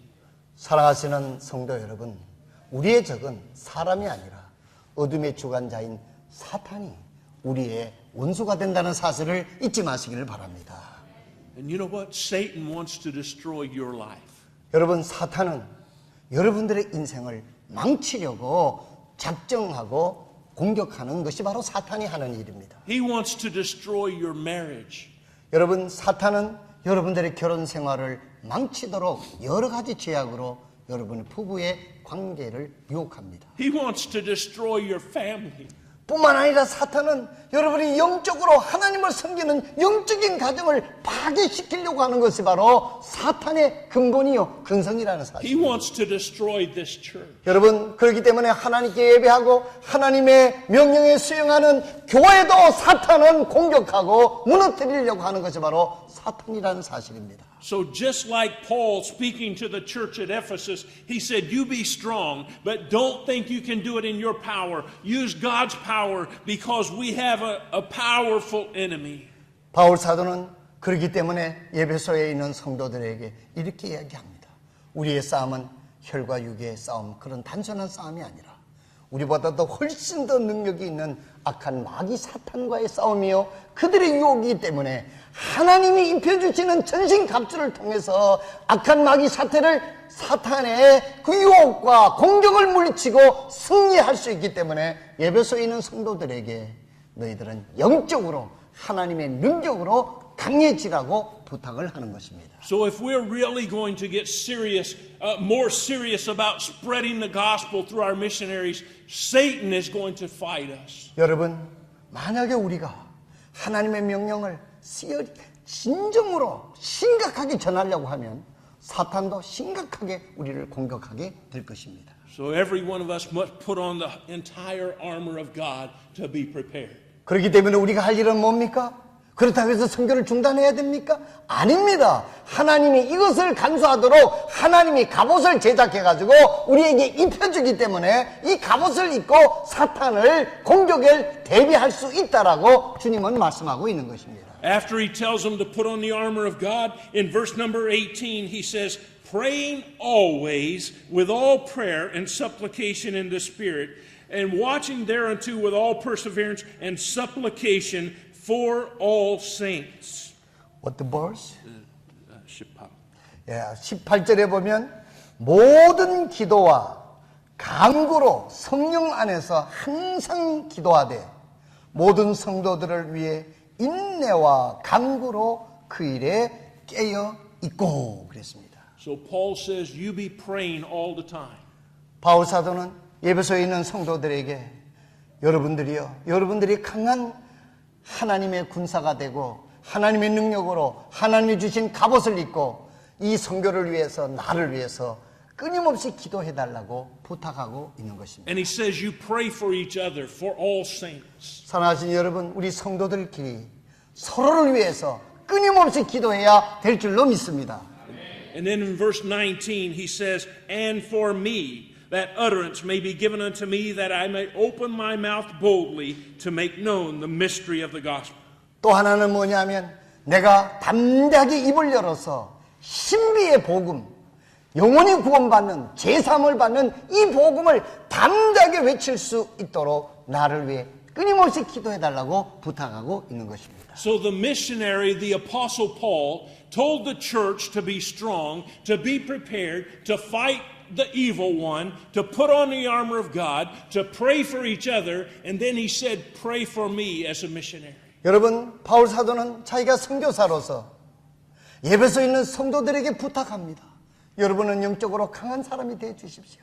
사랑하시는 성도 여러분, 우리의 적은 사람이 아니라 어둠의 주관자인 사탄이 우리의 원수가 된다는 사실을 잊지 마시기를 바랍니다. And you know what? Satan wants to destroy your life. 여러분, 사탄은 여러분들의 인생을 망치려고 작정하고 공격하는 것이 바로 사탄이 하는 일입니다. He wants to destroy your marriage. 여러분, 사탄은 여러분들의 결혼 생활을 망치도록 여러 가지 죄악으로 여러분의 부부의 관계를 유혹합니다. He wants to destroy your family. 뿐만 아니라 사탄은 여러분이 영적으로 하나님을 섬기는 영적인 가정을 파괴시키려고 하는 것이 바로 사탄의 근본이요, 근성이라는 He 사실입니다. wants to destroy this church. 여러분, 그렇기 때문에 하나님께 예배하고 하나님의 명령에 수용하는 교회도 사탄은 공격하고 무너뜨리려고 하는 것이 바로 사탄이라는 사실입니다. So just like Paul speaking to the church at Ephesus, he said, you be strong, but don't think you can do it in your power. Use God's power because we have a powerful enemy. 바울 사도는 그렇기 때문에 에베소에 있는 성도들에게 이렇게 이야기합니다. 우리의 싸움은 혈과 육의 싸움, 그런 단순한 싸움이 아니라 우리보다도 훨씬 더 능력이 있는 악한 마귀 사탄과의 싸움이요, 그들의 유혹이기 때문에 하나님이 입혀주시는 전신갑주를 통해서 악한 마귀 사탄의 그 유혹과 공격을 물리치고 승리할 수 있기 때문에 에베소에 있는 성도들에게 너희들은 영적으로 하나님의 능력으로 강해지라고 부탁을 하는 것입니다. So if we're really going to get serious, more serious about spreading the gospel through our missionaries, Satan is going to fight us. 여러분, 만약에 우리가 하나님의 명령을 진정으로 심각하게 전하려고 하면 사탄도 심각하게 우리를 공격하게 될 것입니다. So every one of us must put on the entire armor of God to be prepared. 그렇기 때문에 우리가 할 일은 뭡니까? 그렇다고 해서 선교를 중단해야 됩니까? 아닙니다. 하나님이 이것을 간수하도록 하나님이 갑옷을 제작해가지고 우리에게 입혀주기 때문에 이 갑옷을 입고 사탄을 공격을 대비할 수 있다라고 주님은 말씀하고 있는 것입니다. After he tells them to put on the armor of God, in verse number 18 he says, praying always with all prayer and supplication in the Spirit, and watching thereunto with all perseverance and supplication for all saints. What the verse? 18. 18절에 보면 모든 기도와 간구로 성령 안에서 항상 기도하되 모든 성도들을 위해 인내와 간구로 그 일에 깨어 있고 그랬습니다. So Paul says you be praying all the time. 바울 사도는 에베소에 있는 성도들에게 여러분들이 강한 하나님의 군사가 되고 하나님의 능력으로 하나님이 주신 갑옷을 입고 이 선교를 위해서 나를 위해서 끊임없이 기도해달라고 부탁하고 있는 것입니다. And he says you pray for each other, for all saints. 사랑하신 여러분, 우리 성도들끼리 서로를 위해서 끊임없이 기도해야 될 줄로 믿습니다. And then in verse 19 he says, and for me, that utterance may be given unto me, that I may open my mouth boldly to make known the mystery of the gospel. 또 하나는 뭐냐면 내가 담대하게 입을 열어서 신비의 복음, 영원히 구원받는 제3을 받는 이 복음을 담대하게 외칠 수 있도록 나를 위해 끊임없이 기도해달라고 부탁하고 있는 것입니다. So the missionary, the apostle Paul, told the church to be strong, to be prepared, to fight the evil one, to put on the armor of God, to pray for each other, and then he said, pray for me as a missionary. 여러분, 바울 사도는 자기가 선교사로서 에베소에 있는 성도들에게 부탁합니다. 여러분은 영적으로 강한 사람이 되어 주십시오.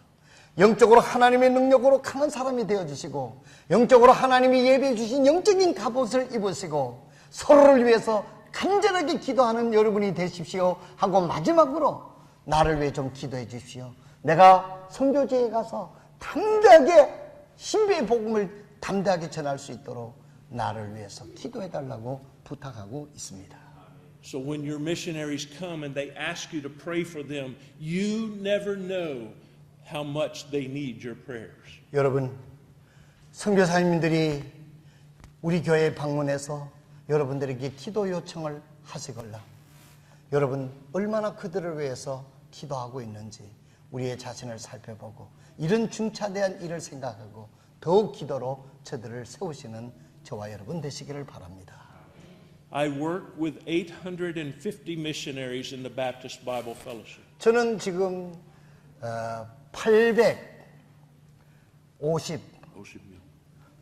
영적으로 하나님의 능력으로 강한 사람이 되어 주시고 영적으로 하나님이 예비해 주신 영적인 갑옷을 입으시고 서로를 위해서 간절하게 기도하는 여러분이 되십시오 하고 마지막으로 나를 위해 좀 기도해 주십시오. 내가 선교지에 가서 담대하게 신비의 복음을 담대하게 전할 수 있도록 나를 위해서 기도해 달라고 부탁하고 있습니다. So when your missionaries come and they ask you to pray for them, you never know how much they need your prayers. 여러분, 선교사님들이 우리 교회에 방문해서 여러분들에게 기도 요청을 하시거나 여러분 얼마나 그들을 위해서 기도하고 있는지 우리의 자신을 살펴보고 이런 중차대한 일을 생각하고 더욱 기도로 저들을 세우시는 저와 여러분 되시기를 바랍니다. I work with 850 missionaries in the Baptist Bible Fellowship. 저는 지금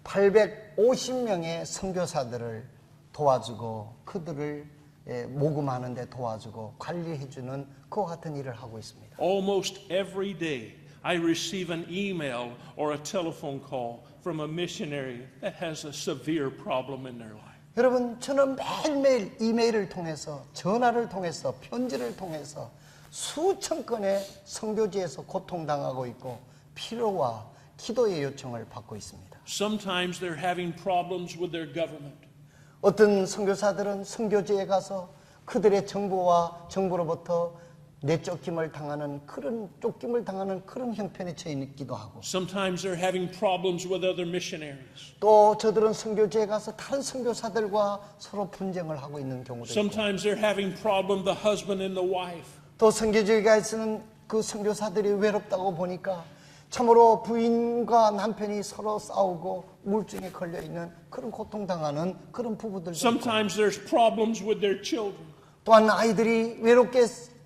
850명의 선교사들을 도와주고 그들을 모금하는 데 도와주고 관리해주는 그와 같은 일을 하고 있습니다. Almost every day I receive an email or a telephone call from a missionary that has a severe problem in their life. 여러분, 저는 매일매일 이메일을 통해서 전화를 통해서 편지를 통해서 수천 건의 선교지에서 고통당하고 있고 필요와 기도의 요청을 받고 있습니다. Sometimes they're having problems with their government. 어떤 선교사들은 선교지에 가서 그들의 정부로부터 내쫓김을 당하는 그런 형편에 처해 있기도 하고 Sometimes they're having problems with other missionaries. 또 저들은 선교지에 가서 다른 선교사들과 서로 분쟁을 하고 있는 경우도 있고 Sometimes they're having problem the husband and the wife. 또 선교지에 가 있는 그 선교사들이 외롭다고 보니까 참으로 부인과 남편이 서로 싸우고 우울증에 걸려 있는 그런 고통당하는 그런 부부들도 있고, Sometimes there's problems with their children. 또한 아이들이 외롭게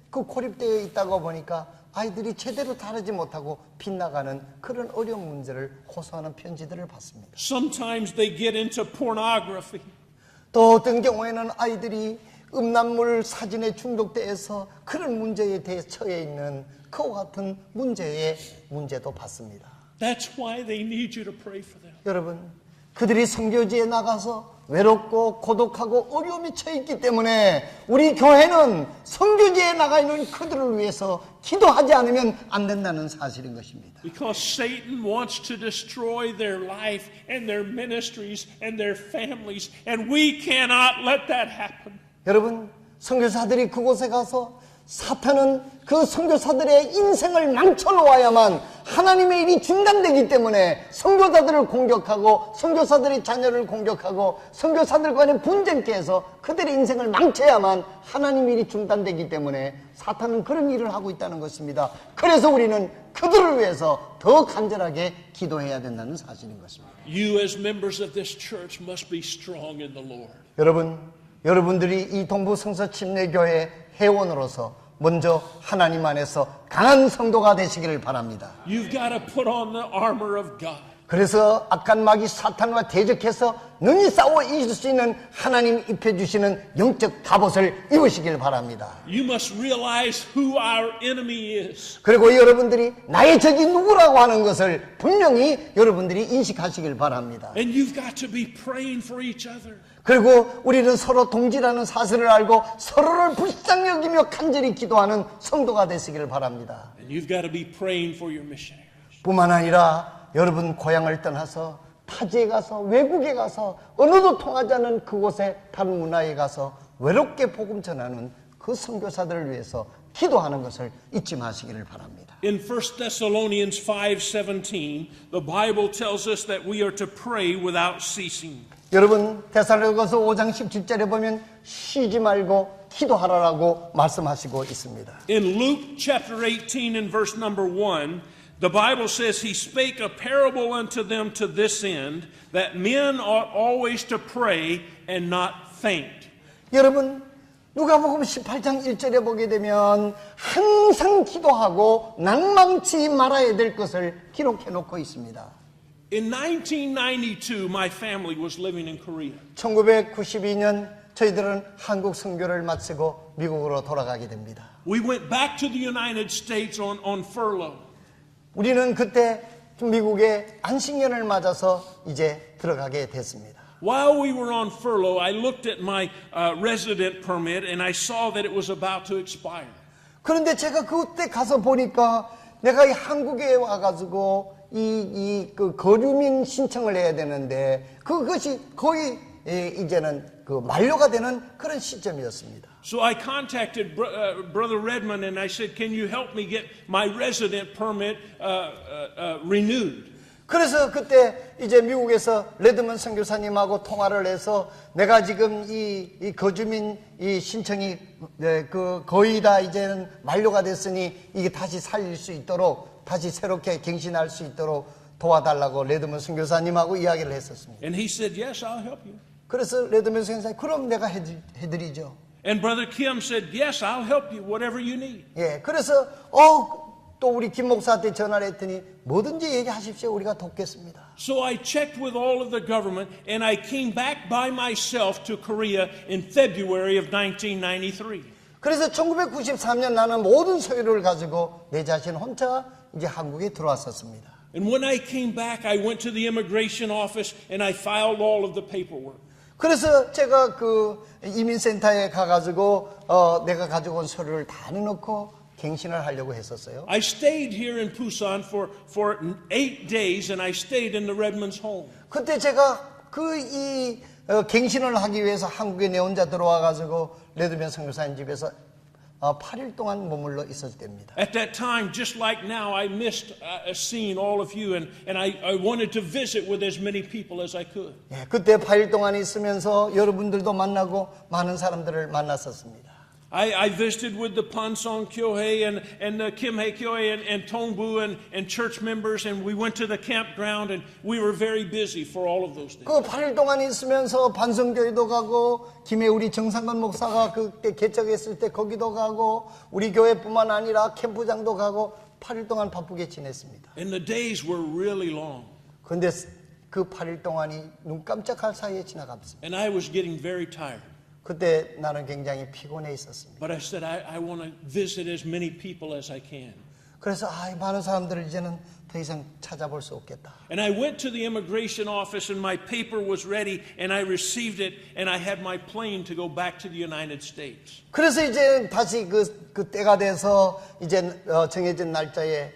그 고립되어 있다고 보니까 아이들이 제대로 다루지 못하고 빗나가는 그런 어려운 문제를 호소하는 편지들을 받습니다. Sometimes they get into pornography. 또 어떤 경우에는 아이들이 음란물 사진에 중독돼서 그런 문제에 대해 처해 있는 그와 같은 문제도 받습니다. That's why they need you to pray for them. 여러분, 그들이 선교지에 나가서 외롭고 고독하고 어려움이 처해 있기 때문에 우리 교회는 선교지에 나가 있는 그들을 위해서 기도하지 않으면 안 된다는 사실인 것입니다. Because Satan wants to destroy their life and their ministries and their families, and we cannot let that happen. 여러분, 선교사들이 그곳에 가서 사탄은 그 선교사들의 인생을 망쳐놓아야만 하나님의 일이 중단되기 때문에 선교사들을 공격하고 선교사들의 자녀를 공격하고 선교사들 간의 분쟁케 해서 그들의 인생을 망쳐야만 하나님의 일이 중단되기 때문에 사탄은 그런 일을 하고 있다는 것입니다. 그래서 우리는 그들을 위해서 더 간절하게 기도해야 된다는 사실인 것입니다. You as members of this church must be strong in the Lord. 여러분들이 이 동부성서 침례교회 회원으로서 먼저 하나님 안에서 강한 성도가 되시기를 바랍니다. You've got to put on the armor of God. 그래서 악한 마귀 사탄과 대적해서 능히 싸워 이길 수 있는 하나님 입혀주시는 영적 갑옷을 입으시길 바랍니다. You must realize who our enemy is. 그리고 여러분들이 나의 적이 누구라고 하는 것을 분명히 여러분들이 인식하시길 바랍니다. And you've got to be praying for each other. 그리고 우리는 서로 동지라는 사실을 알고 서로를 불쌍히 여기며 간절히 기도하는 성도가 되시길 바랍니다. And you've got to be praying for your missionaries. 뿐만 아니라 여러분 고향을 떠나서 타지에 가서 외국에 가서 언어도 통하지 않는 그곳에 다른 문화에 가서 외롭게 복음 전하는 그 선교사들을 위해서 기도하는 것을 잊지 마시기를 바랍니다. In 1 Thessalonians 5:17, the Bible tells us that we are to pray without ceasing. 여러분 데살로니가서 5장 17절에 보면 쉬지 말고 기도하라라고 말씀하시고 있습니다. In Luke chapter 18 and verse number 1, the Bible says he spake a parable unto them to this end, that men ought always to pray and not faint. 여러분 누가복음 18장 1절에 보게 되면 항상 기도하고 낭망치 말아야 될 것을 기록해 놓고 있습니다. In 1992, my family was living in Korea. 1992년 저희들은 한국 선교를 마치고 미국으로 돌아가게 됩니다. We went back to the United States on furlough. 우리는 그때 미국에 안식년을 맞아서 이제 들어가게 됐습니다. While we were on furlough, I looked at my resident permit and I saw that it was about to expire. 그런데 제가 그때 가서 보니까 내가 이 한국에 와가지고 그 거주민 신청을 해야 되는데 그것이 거의 이제는 그 만료가 되는 그런 시점이었습니다. So I contacted Brother Redmond and I said, "Can you help me get my resident permit renewed?" 그래서 그때 이제 미국에서 레드먼 선교사님하고 통화를 해서 내가 지금 이 거주민 이 신청이 그 거의 다 이제는 만료가 됐으니 이게 다시 살릴 수 있도록 다시 새롭게 갱신할 수 있도록 도와달라고 레드먼 선교사님하고 이야기를 했었습니다. And he said, "Yes, I'll help you." 그래서 레드먼 선교사님 그럼 내가 해드리죠. And Brother Kim said, "Yes, I'll help you, whatever you need." 예, 그래서 또 우리 김 목사한테 전화를 했더니 뭐든지 얘기하십시오. 우리가 돕겠습니다. So I checked with all of the government and I came back by myself to Korea in February of 1993. 그래서 1993년 나는 모든 서류를 가지고 내 자신 혼자 이제 한국에 들어왔었습니다. And when I came back, I went to the immigration office and I filed all of the paperwork. 그래서 제가 그 이민센터에 가가지고 내가 가지고 온 서류를 다 내놓고 갱신을 하려고 했었어요. I stayed here in Busan for 8 days and I stayed in the Redmond's home. 그때 제가 갱신을 하기 위해서 한국에 내 혼자 들어와가지고 레드맨 선교사님 집에서 8일 동안 머물러 있었을 때입니다. At that time, just like now, I missed seeing all of you and I wanted to visit with as many people as I could. 예, 그때 8일 동안 있으면서 여러분들도 만나고 많은 사람들을 만났었습니다. I visited with the Pansong Kyohei and the Kimhei Kyohei and Tongbu and church members, and we went to the campground, and we were very busy for all of those days. 그 8일 동안 있으면서 반성교회도 가고 김해 우리 정상근 목사가 그때 개척했을 때 거기도 가고 우리 교회뿐만 아니라 캠프장도 가고 8일 동안 바쁘게 지냈습니다. And the days were really long. 그런데 그 8일 동안이 눈 깜짝할 사이에 지나갔습니다. And I was getting very tired. 그때 나는 굉장히 피곤해 있었습니다. But I said, I want to visit as many people as I can. 그래서 많은 사람들을 이제는 더 이상 찾아볼 수 없겠다. And I went to the immigration office and my paper was ready and I received it and I had my plane to go back to the United States. 그래서 이제 다시 그 때가 돼서 이제 정해진 날짜에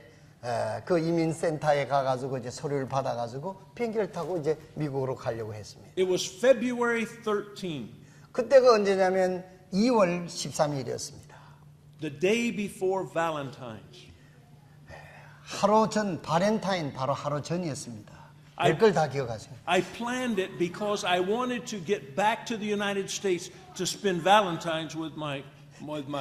그 이민센터에 가가지고 이제 서류를 받아가지고 비행기를 타고 이제 미국으로 가려고 했습니다. It was February 13th. 그때가 언제냐면 2월 13일이었습니다. The day before Valentine's. 하루 전 바렌타인 바로 하루 전이었습니다. 몇 걸 다 기억하세요? I planned it because I wanted to get back to the United States to spend Valentine's with my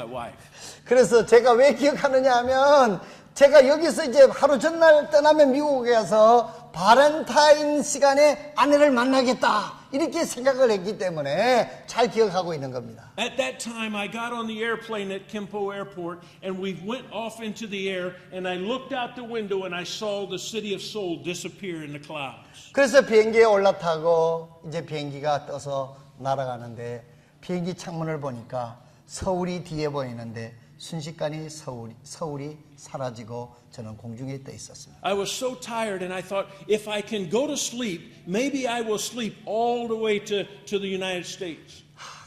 wife. 그래서 제가 왜 기억하느냐 하면 제가 여기서 이제 하루 전날 떠나면 미국에 가서 바렌타인 시간에 아내를 만나겠다 이렇게 생각을 했기 때문에 잘 기억하고 있는 겁니다. At that time, I got on the airplane at Kimpo Airport, and we went off into the air, and I looked out the window, and I saw the city of Seoul disappear in the clouds. 그래서 비행기에 올라타고 이제 비행기가 떠서 날아가는데 비행기 창문을 보니까 서울이 뒤에 보이는데 순식간에 서울이 사라지고 저는 공중에 떠 있었습니다. I was so tired, and I thought, if I can go to sleep, maybe I will sleep all the way to the United States.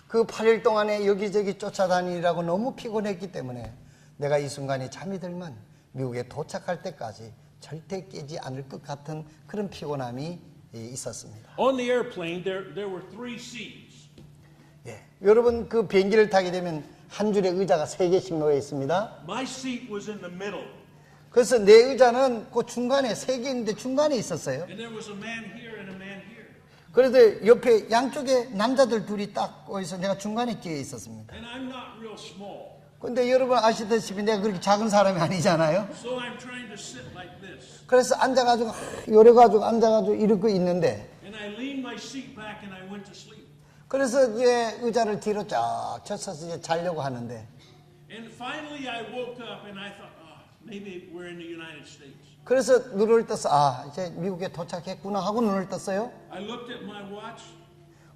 그 8일 동안에 여기저기 쫓아다니라고 너무 피곤했기 때문에 내가 이 순간에 잠이 들면 미국에 도착할 때까지 절대 깨지 않을 것 같은 그런 피곤함이 있었습니다. On the airplane, there were 3 seats. 예, 여러분 그 비행기를 타게 되면 한 줄에 의자가 3개씩 놓여 있습니다. My seat was in the middle. 그래서 내 의자는 그 중간에 3개 있는데 중간에 있었어요. And there was a man here and a man here. 그래서 옆에 양쪽에 남자들 둘이 딱 있어 내가 중간에 끼어 있었습니다. And I'm not real small. 근데 여러분 아시다시피 내가 그렇게 작은 사람이 아니잖아요. So I'm trying to sit like this. 그래서 앉아가지고 요래가지고 앉아가지고 이러고 있는데 And I leaned my seat back and I went to sleep. 그래서 이제 의자를 뒤로 쫙 쳤어서 이제 자려고 하는데 And finally I woke up and I thought, maybe we're in the United States. 그래서 눈을 떠서 이제 미국에 도착했구나 하고 눈을 떴어요. I looked at my watch.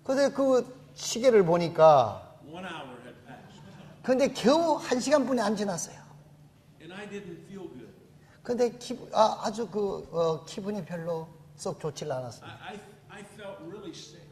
근데 그 시계를 보니까 1 hour had passed. 근데 겨우 1시간뿐이 안 지났어요. And I didn't feel good. 근데 아주 기분이 별로 썩 좋질 않았어요. I felt really sick.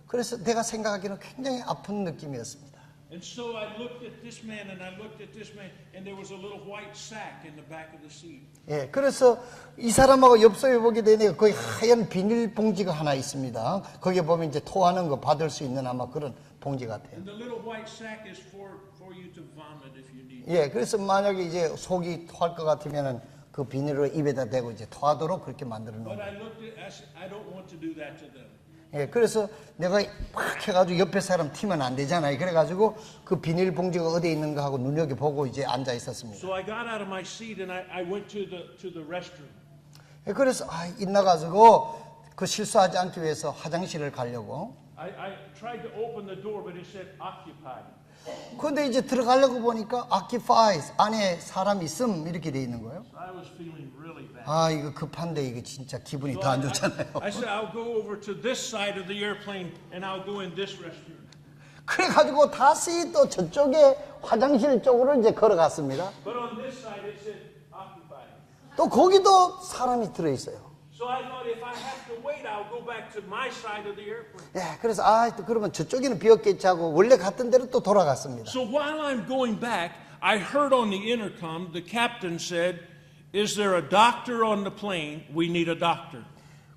그래서 내가 생각하기에는 굉장히 아픈 느낌이었습니다. And so I looked at this man and I looked at this man and there was a little white sack in the back of the seat. 예, 그래서 이 사람하고 엽서에 보게 되니까 거기 하얀 비닐 봉지가 하나 있습니다. 거기에 보면 이제 토하는 거 받을 수 있는 아마 그런 봉지 같아요. And the little white sack is for you to vomit if you need. 예, 그래서 만약에 이제 속이 토할 것 같으면은 그 비닐을 입에다 대고 이제 토하도록 그렇게 만들어 놓은 But 거예요. I looked at I said, I don't want to do that to them. 예, 그래서 내가 팍 해가지고 옆에 사람 튀면 안 되잖아요. 그래가지고 그 비닐 봉지가 어디에 있는가 하고 눈여겨보고 이제 앉아 있었습니다. So I got out of my seat and I went to the restroom. 예, 그래서 있나가지고 그 실수하지 않기 위해서 화장실을 가려고. I tried to open the door, but it said occupied. 근데 이제 들어가려고 보니까 occupied 안에 사람 있음 이렇게 돼 있는 거예요. So I was feeling really bad. 이거 급한데 이거 진짜 기분이 So 더 안 좋잖아요. I said, I'll go over to this side of the airplane and I'll go in this restroom. 그래가지고 다시 또 저쪽에 화장실 쪽으로 이제 걸어갔습니다. But on this side it said occupied. 또 거기도 사람이 들어있어요. So I thought if I have to wait, I'll go back to my side of the airplane. 예, 그래서 또 그러면 저쪽에는 비었겠지 하고 원래 갔던 대로 또 돌아갔습니다. So while I'm going back, I heard on the intercom the captain said, "Is there a doctor on the plane? We need a doctor."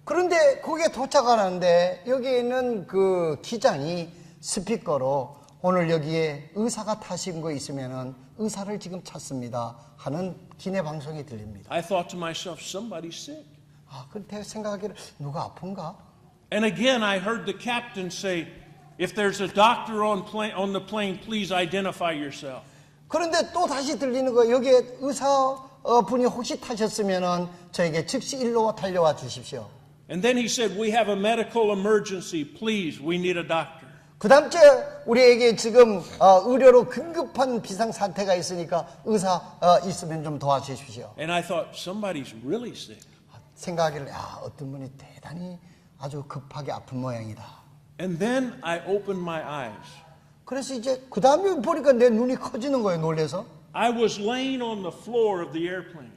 그런데 거기에 도착하는데 여기 있는 그 기장이 스피커로 오늘 여기에 의사가 타신 거 있으면은 의사를 지금 찾습니다 하는 기내 방송이 들립니다. I thought to myself, somebody's sick. 그때 생각하기를 누가 아픈가? And again, I heard the captain say, If there's a doctor on the plane, please identify yourself. 그런데 또 다시 들리는 거 여기에 의사 분이 혹시 타셨으면은 저에게 즉시 일로 달려와 주십시오. And then he said, we have a medical emergency. Please, we need a doctor. 그 다음 주에 우리에게 지금 의료로 긴급한 비상 사태가 있으니까 의사 있으면 좀 도와주십시오. And I thought, somebody's really sick. 생각하기를 어떤 분이 대단히 아주 급하게 아픈 모양이다. And then I opened my eyes. 그래서 이제 그 다음에 보니까 내 눈이 커지는 거예요. 놀래서. I was laying on the floor of the airplane.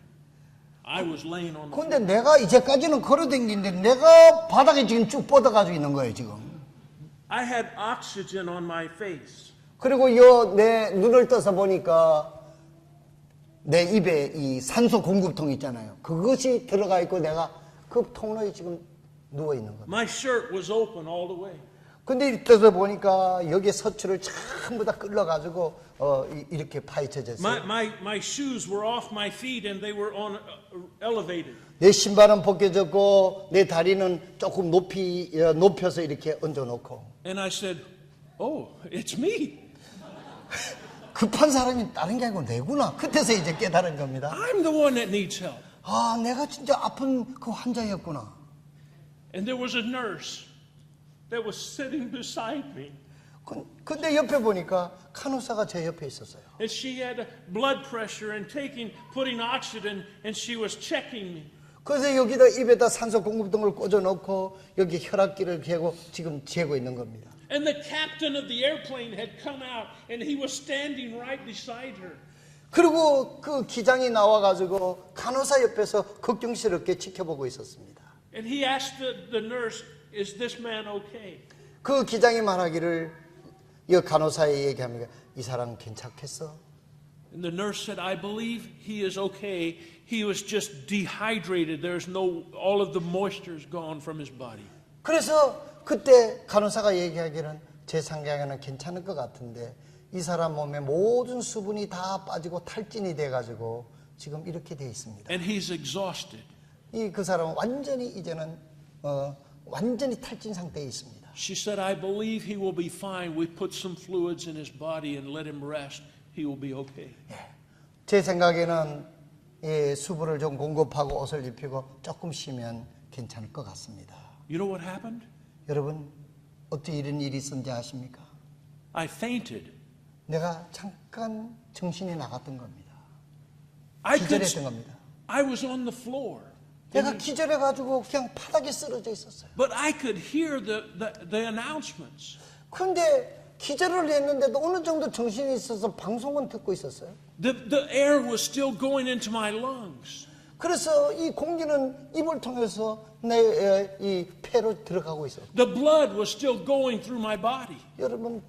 I was laying on the floor. 근데 내가 이제까지는 걸어댕기는데 내가 바닥에 지금 쭉 뻗어가지고 있는 거예요. 지금. I had oxygen on my face. 그리고 내 눈을 떠서 보니까 내 입에 이 산소 공급통 있잖아요. 그것이 들어가 있고 내가 그 통로에 지금 누워 있는 거예요. My shirt was open all the way. 근데 이때서 보니까 여기에 서추를 전부 다 끌러가지고 이렇게 파헤쳐졌어요. My shoes were off my feet and they were on elevated. 내 신발은 벗겨졌고 내 다리는 조금 높여서 이렇게 얹어놓고. And I said, oh, it's me. 급한 사람이 다른 게 아니고 내구나. 그때서 이제 깨달은 겁니다. I'm the one that needs help. 내가 진짜 아픈 그 환자였구나. And there was a nurse that was sitting beside me. 근데 옆에 보니까 간호사가 제 옆에 있었어요. And she had blood pressure and putting oxygen, and she was checking me. 그래서 여기다 입에다 산소 공급등을 꽂아놓고 여기 혈압기를 재고 지금 재고 있는 겁니다. And the captain of the airplane had come out, and he was standing right beside her. 그리고 그 기장이 나와가지고 간호사 옆에서 걱정스럽게 지켜보고 있었습니다. And he asked the nurse, is this man okay? 그 기장이 말하기를 이 간호사에 얘기합니다. 이 사람 괜찮겠어? And the nurse said, I believe he is okay. He was just dehydrated. There's all of the moisture's gone from his body. 그래서 그때 간호사가 얘기하기는 제 생각에는 괜찮을 것 같은데 이 사람 몸에 모든 수분이 다 빠지고 탈진이 돼가지고 지금 이렇게 돼 있습니다. And he's exhausted. 그 사람은 완전히 이제는 완전히 탈진 상태에 있습니다. She said, I believe he will be fine. We put some fluids in his body and let him rest. He will be okay. 제 생각에는 수분을 좀 공급하고 옷을 입히고 조금 쉬면 괜찮을 것 같습니다. You know what happened? 여러분 어떻게 이런 일이 있었는지 아십니까? I fainted. 내가 잠깐 정신이 나갔던 겁니다. I 기절했던 겁니다. was on the floor. 내가 기절해가지고 그냥 바닥에 쓰러져 있었어요. But I could hear the announcements. 그런데 기절을 했는데도 어느 정도 정신이 있어서 방송은 듣고 있었어요. The air was still going into my lungs. 그래서 이 공기는 입을 통해서 내 이 폐로 들어가고 있었어요. The blood was still going through my body. 여러분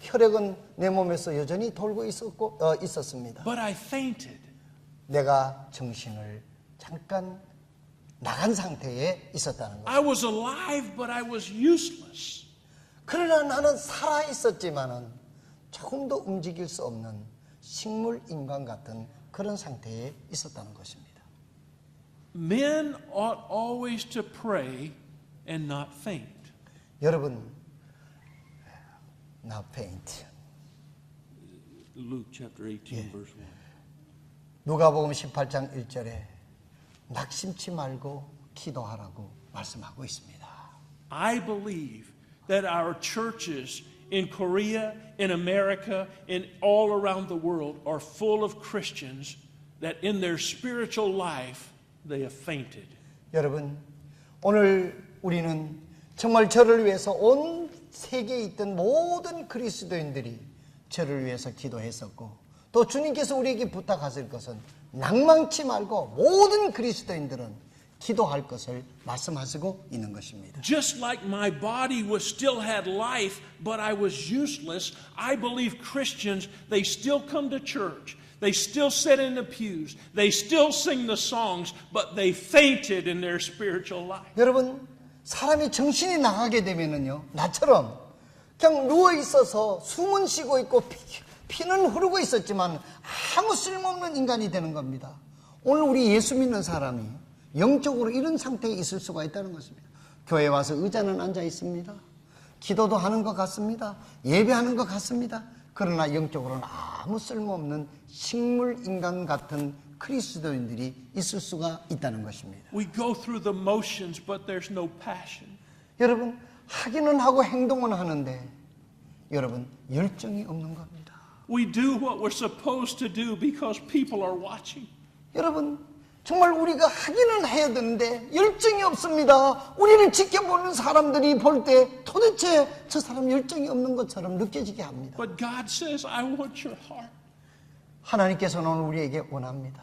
혈액은 내 몸에서 여전히 돌고 있었습니다. But I fainted. 내가 정신을 잠깐 나간 상태에 있었다는 거예요. I was alive, but I was useless. 그러나 나는 살아 있었지만은 조금도 움직일 수 없는 식물 인간 같은 그런 상태에 있었다는 것입니다. Men ought always to pray and not faint. 여러분, not faint. Luke chapter 18, verse 1. 누가복음 18장 1절에 낙심치 말고 기도하라고 말씀하고 있습니다. I believe that our churches in Korea, in America, and all around the world are full of Christians that in their spiritual life they have fainted. 여러분, 오늘 우리는 정말 저를 위해서 온 세계에 있던 모든 그리스도인들이 저를 위해서 기도했었고 또 주님께서 우리에게 부탁하실 것은 낭망치 말고 모든 그리스도인들은 기도할 것을 말씀하시고 있는 것입니다. Just like my body still had life, but I was useless, I believe Christians, they still come to church. They still sit in the pews. They still sing the songs, but they fainted in their spiritual life. 여러분, 사람이 정신이 나가게 되면은요, 나처럼 그냥 누워 있어서 숨은 쉬고 있고 피는 흐르고 있었지만 아무 쓸모없는 인간이 되는 겁니다. 오늘 우리 예수 믿는 사람이 영적으로 이런 상태에 있을 수가 있다는 것입니다. 교회 와서 의자는 앉아 있습니다. 기도도 하는 것 같습니다. 예배하는 것 같습니다. 그러나 영적으로는 아무 쓸모없는 식물 인간 같은 그리스도인들이 있을 수가 있다는 것입니다. We go through the motions, but there's no passion. 여러분, 하기는 하고 행동은 하는데 여러분, 열정이 없는 겁니다. We do what we're supposed to do because people are watching. 여러분, 정말 우리가 하기는 해야 되는데 열정이 없습니다. 우리를 지켜보는 사람들이 볼 때 도대체 저 사람 열정이 없는 것처럼 느껴지게 합니다. But God says, I want your heart. 하나님께서는 우리에게 원합니다.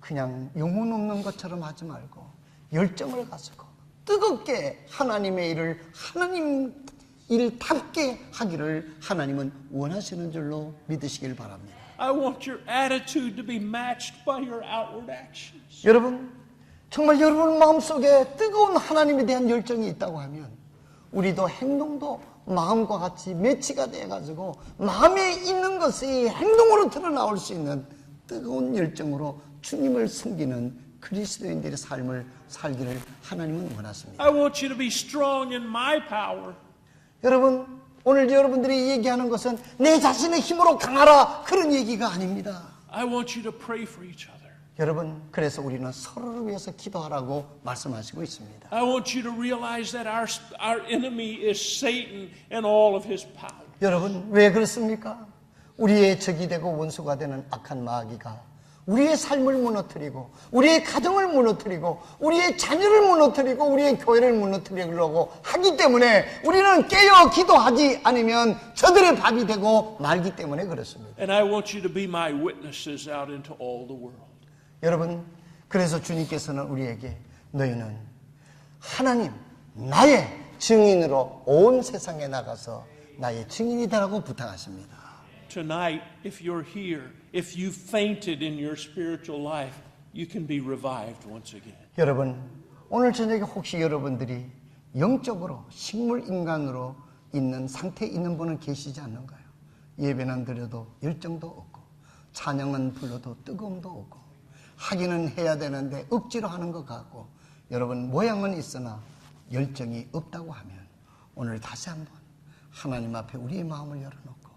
그냥 영혼 없는 것처럼 하지 말고 열정을 가지고 뜨겁게 하나님의 일을 하나님 일답게 하기를 하나님은 원하시는 줄로 믿으시길 바랍니다. I want your attitude to be matched by your outward actions. 여러분, 정말 여러분 마음속에 뜨거운 하나님에 대한 열정이 있다고 하면 우리도 행동도 마음과 같이 매치가 돼가지고 마음에 있는 것이 행동으로 드러나올 수 있는 뜨거운 열정으로 주님을 섬기는 그리스도인들의 삶을 살기를 하나님은 원하십니다. I want you to be strong in my power. 여러분, 오늘 여러분들이 얘기하는 것은 내 자신의 힘으로 강하라 그런 얘기가 아닙니다. I want you to pray for each other. 여러분, 그래서 우리는 서로를 위해서 기도하라고 말씀하시고 있습니다. I want you to realize that our enemy is Satan and all of his power. 여러분, 왜 그렇습니까? 우리의 적이 되고 원수가 되는 악한 마귀가 우리의 삶을 무너뜨리고 우리의 가정을 무너뜨리고 우리의 자녀를 무너뜨리고 우리의 교회를 무너뜨리려고 하기 때문에 우리는 깨어 기도하지 않으면 저들의 밥이 되고 말기 때문에 그렇습니다. And I want you to be my witnesses out into all the world. 여러분, 그래서 주님께서는 우리에게 너희는 하나님 나의 증인으로 온 세상에 나가서 나의 증인이 되라고 부탁하십니다. Tonight, if you're here, if you fainted in your spiritual life, you can be revived once again. 여러분, 오늘 저녁에 혹시 여러분들이 영적으로 식물 인간으로 있는 상태에 있는 분은 계시지 않는가요? 예배는 드려도 열정도 없고 찬양은 불러도 뜨거움도 없고 하기는 해야 되는데 억지로 하는 것 같고 여러분 모양은 있으나 열정이 없다고 하면 오늘 다시 한번 하나님 앞에 우리의 마음을 열어놓고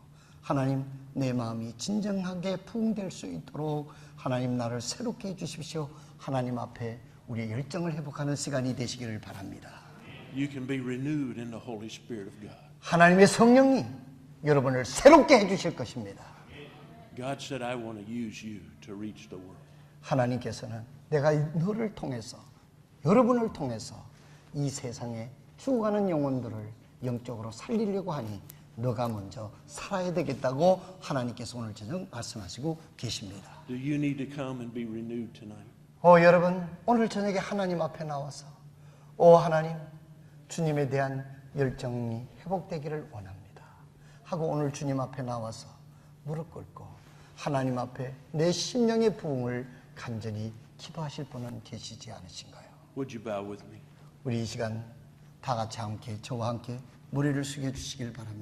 하나님 내 마음이 진정하게 부흥될 수 있도록 하나님 나를 새롭게 해주십시오. 하나님 앞에 우리의 열정을 회복하는 시간이 되시기를 바랍니다. You can be renewed in the Holy Spirit of God. 하나님의 성령이 여러분을 새롭게 해주실 것입니다. God said, I want to use you to reach the world. 하나님께서는 내가 너를 통해서 여러분을 통해서 이 세상에 죽어가는 영혼들을 영적으로 살리려고 하니 너가 먼저 살아야 되겠다고 하나님께서 오늘 저녁 말씀하시고 계십니다. Do you need to come and be renewed tonight? 여러분 오늘 저녁에 하나님 앞에 나와서 하나님 주님에 대한 열정이 회복되기를 원합니다 하고 오늘 주님 앞에 나와서 무릎 꿇고 하나님 앞에 내 심령의 부흥을 간절히 기도하실 분은 계시지 않으신가요? Would you bow with me? 우리 이 시간 다 같이 함께 저와 함께 머리를 숙여 주시길 바랍니다.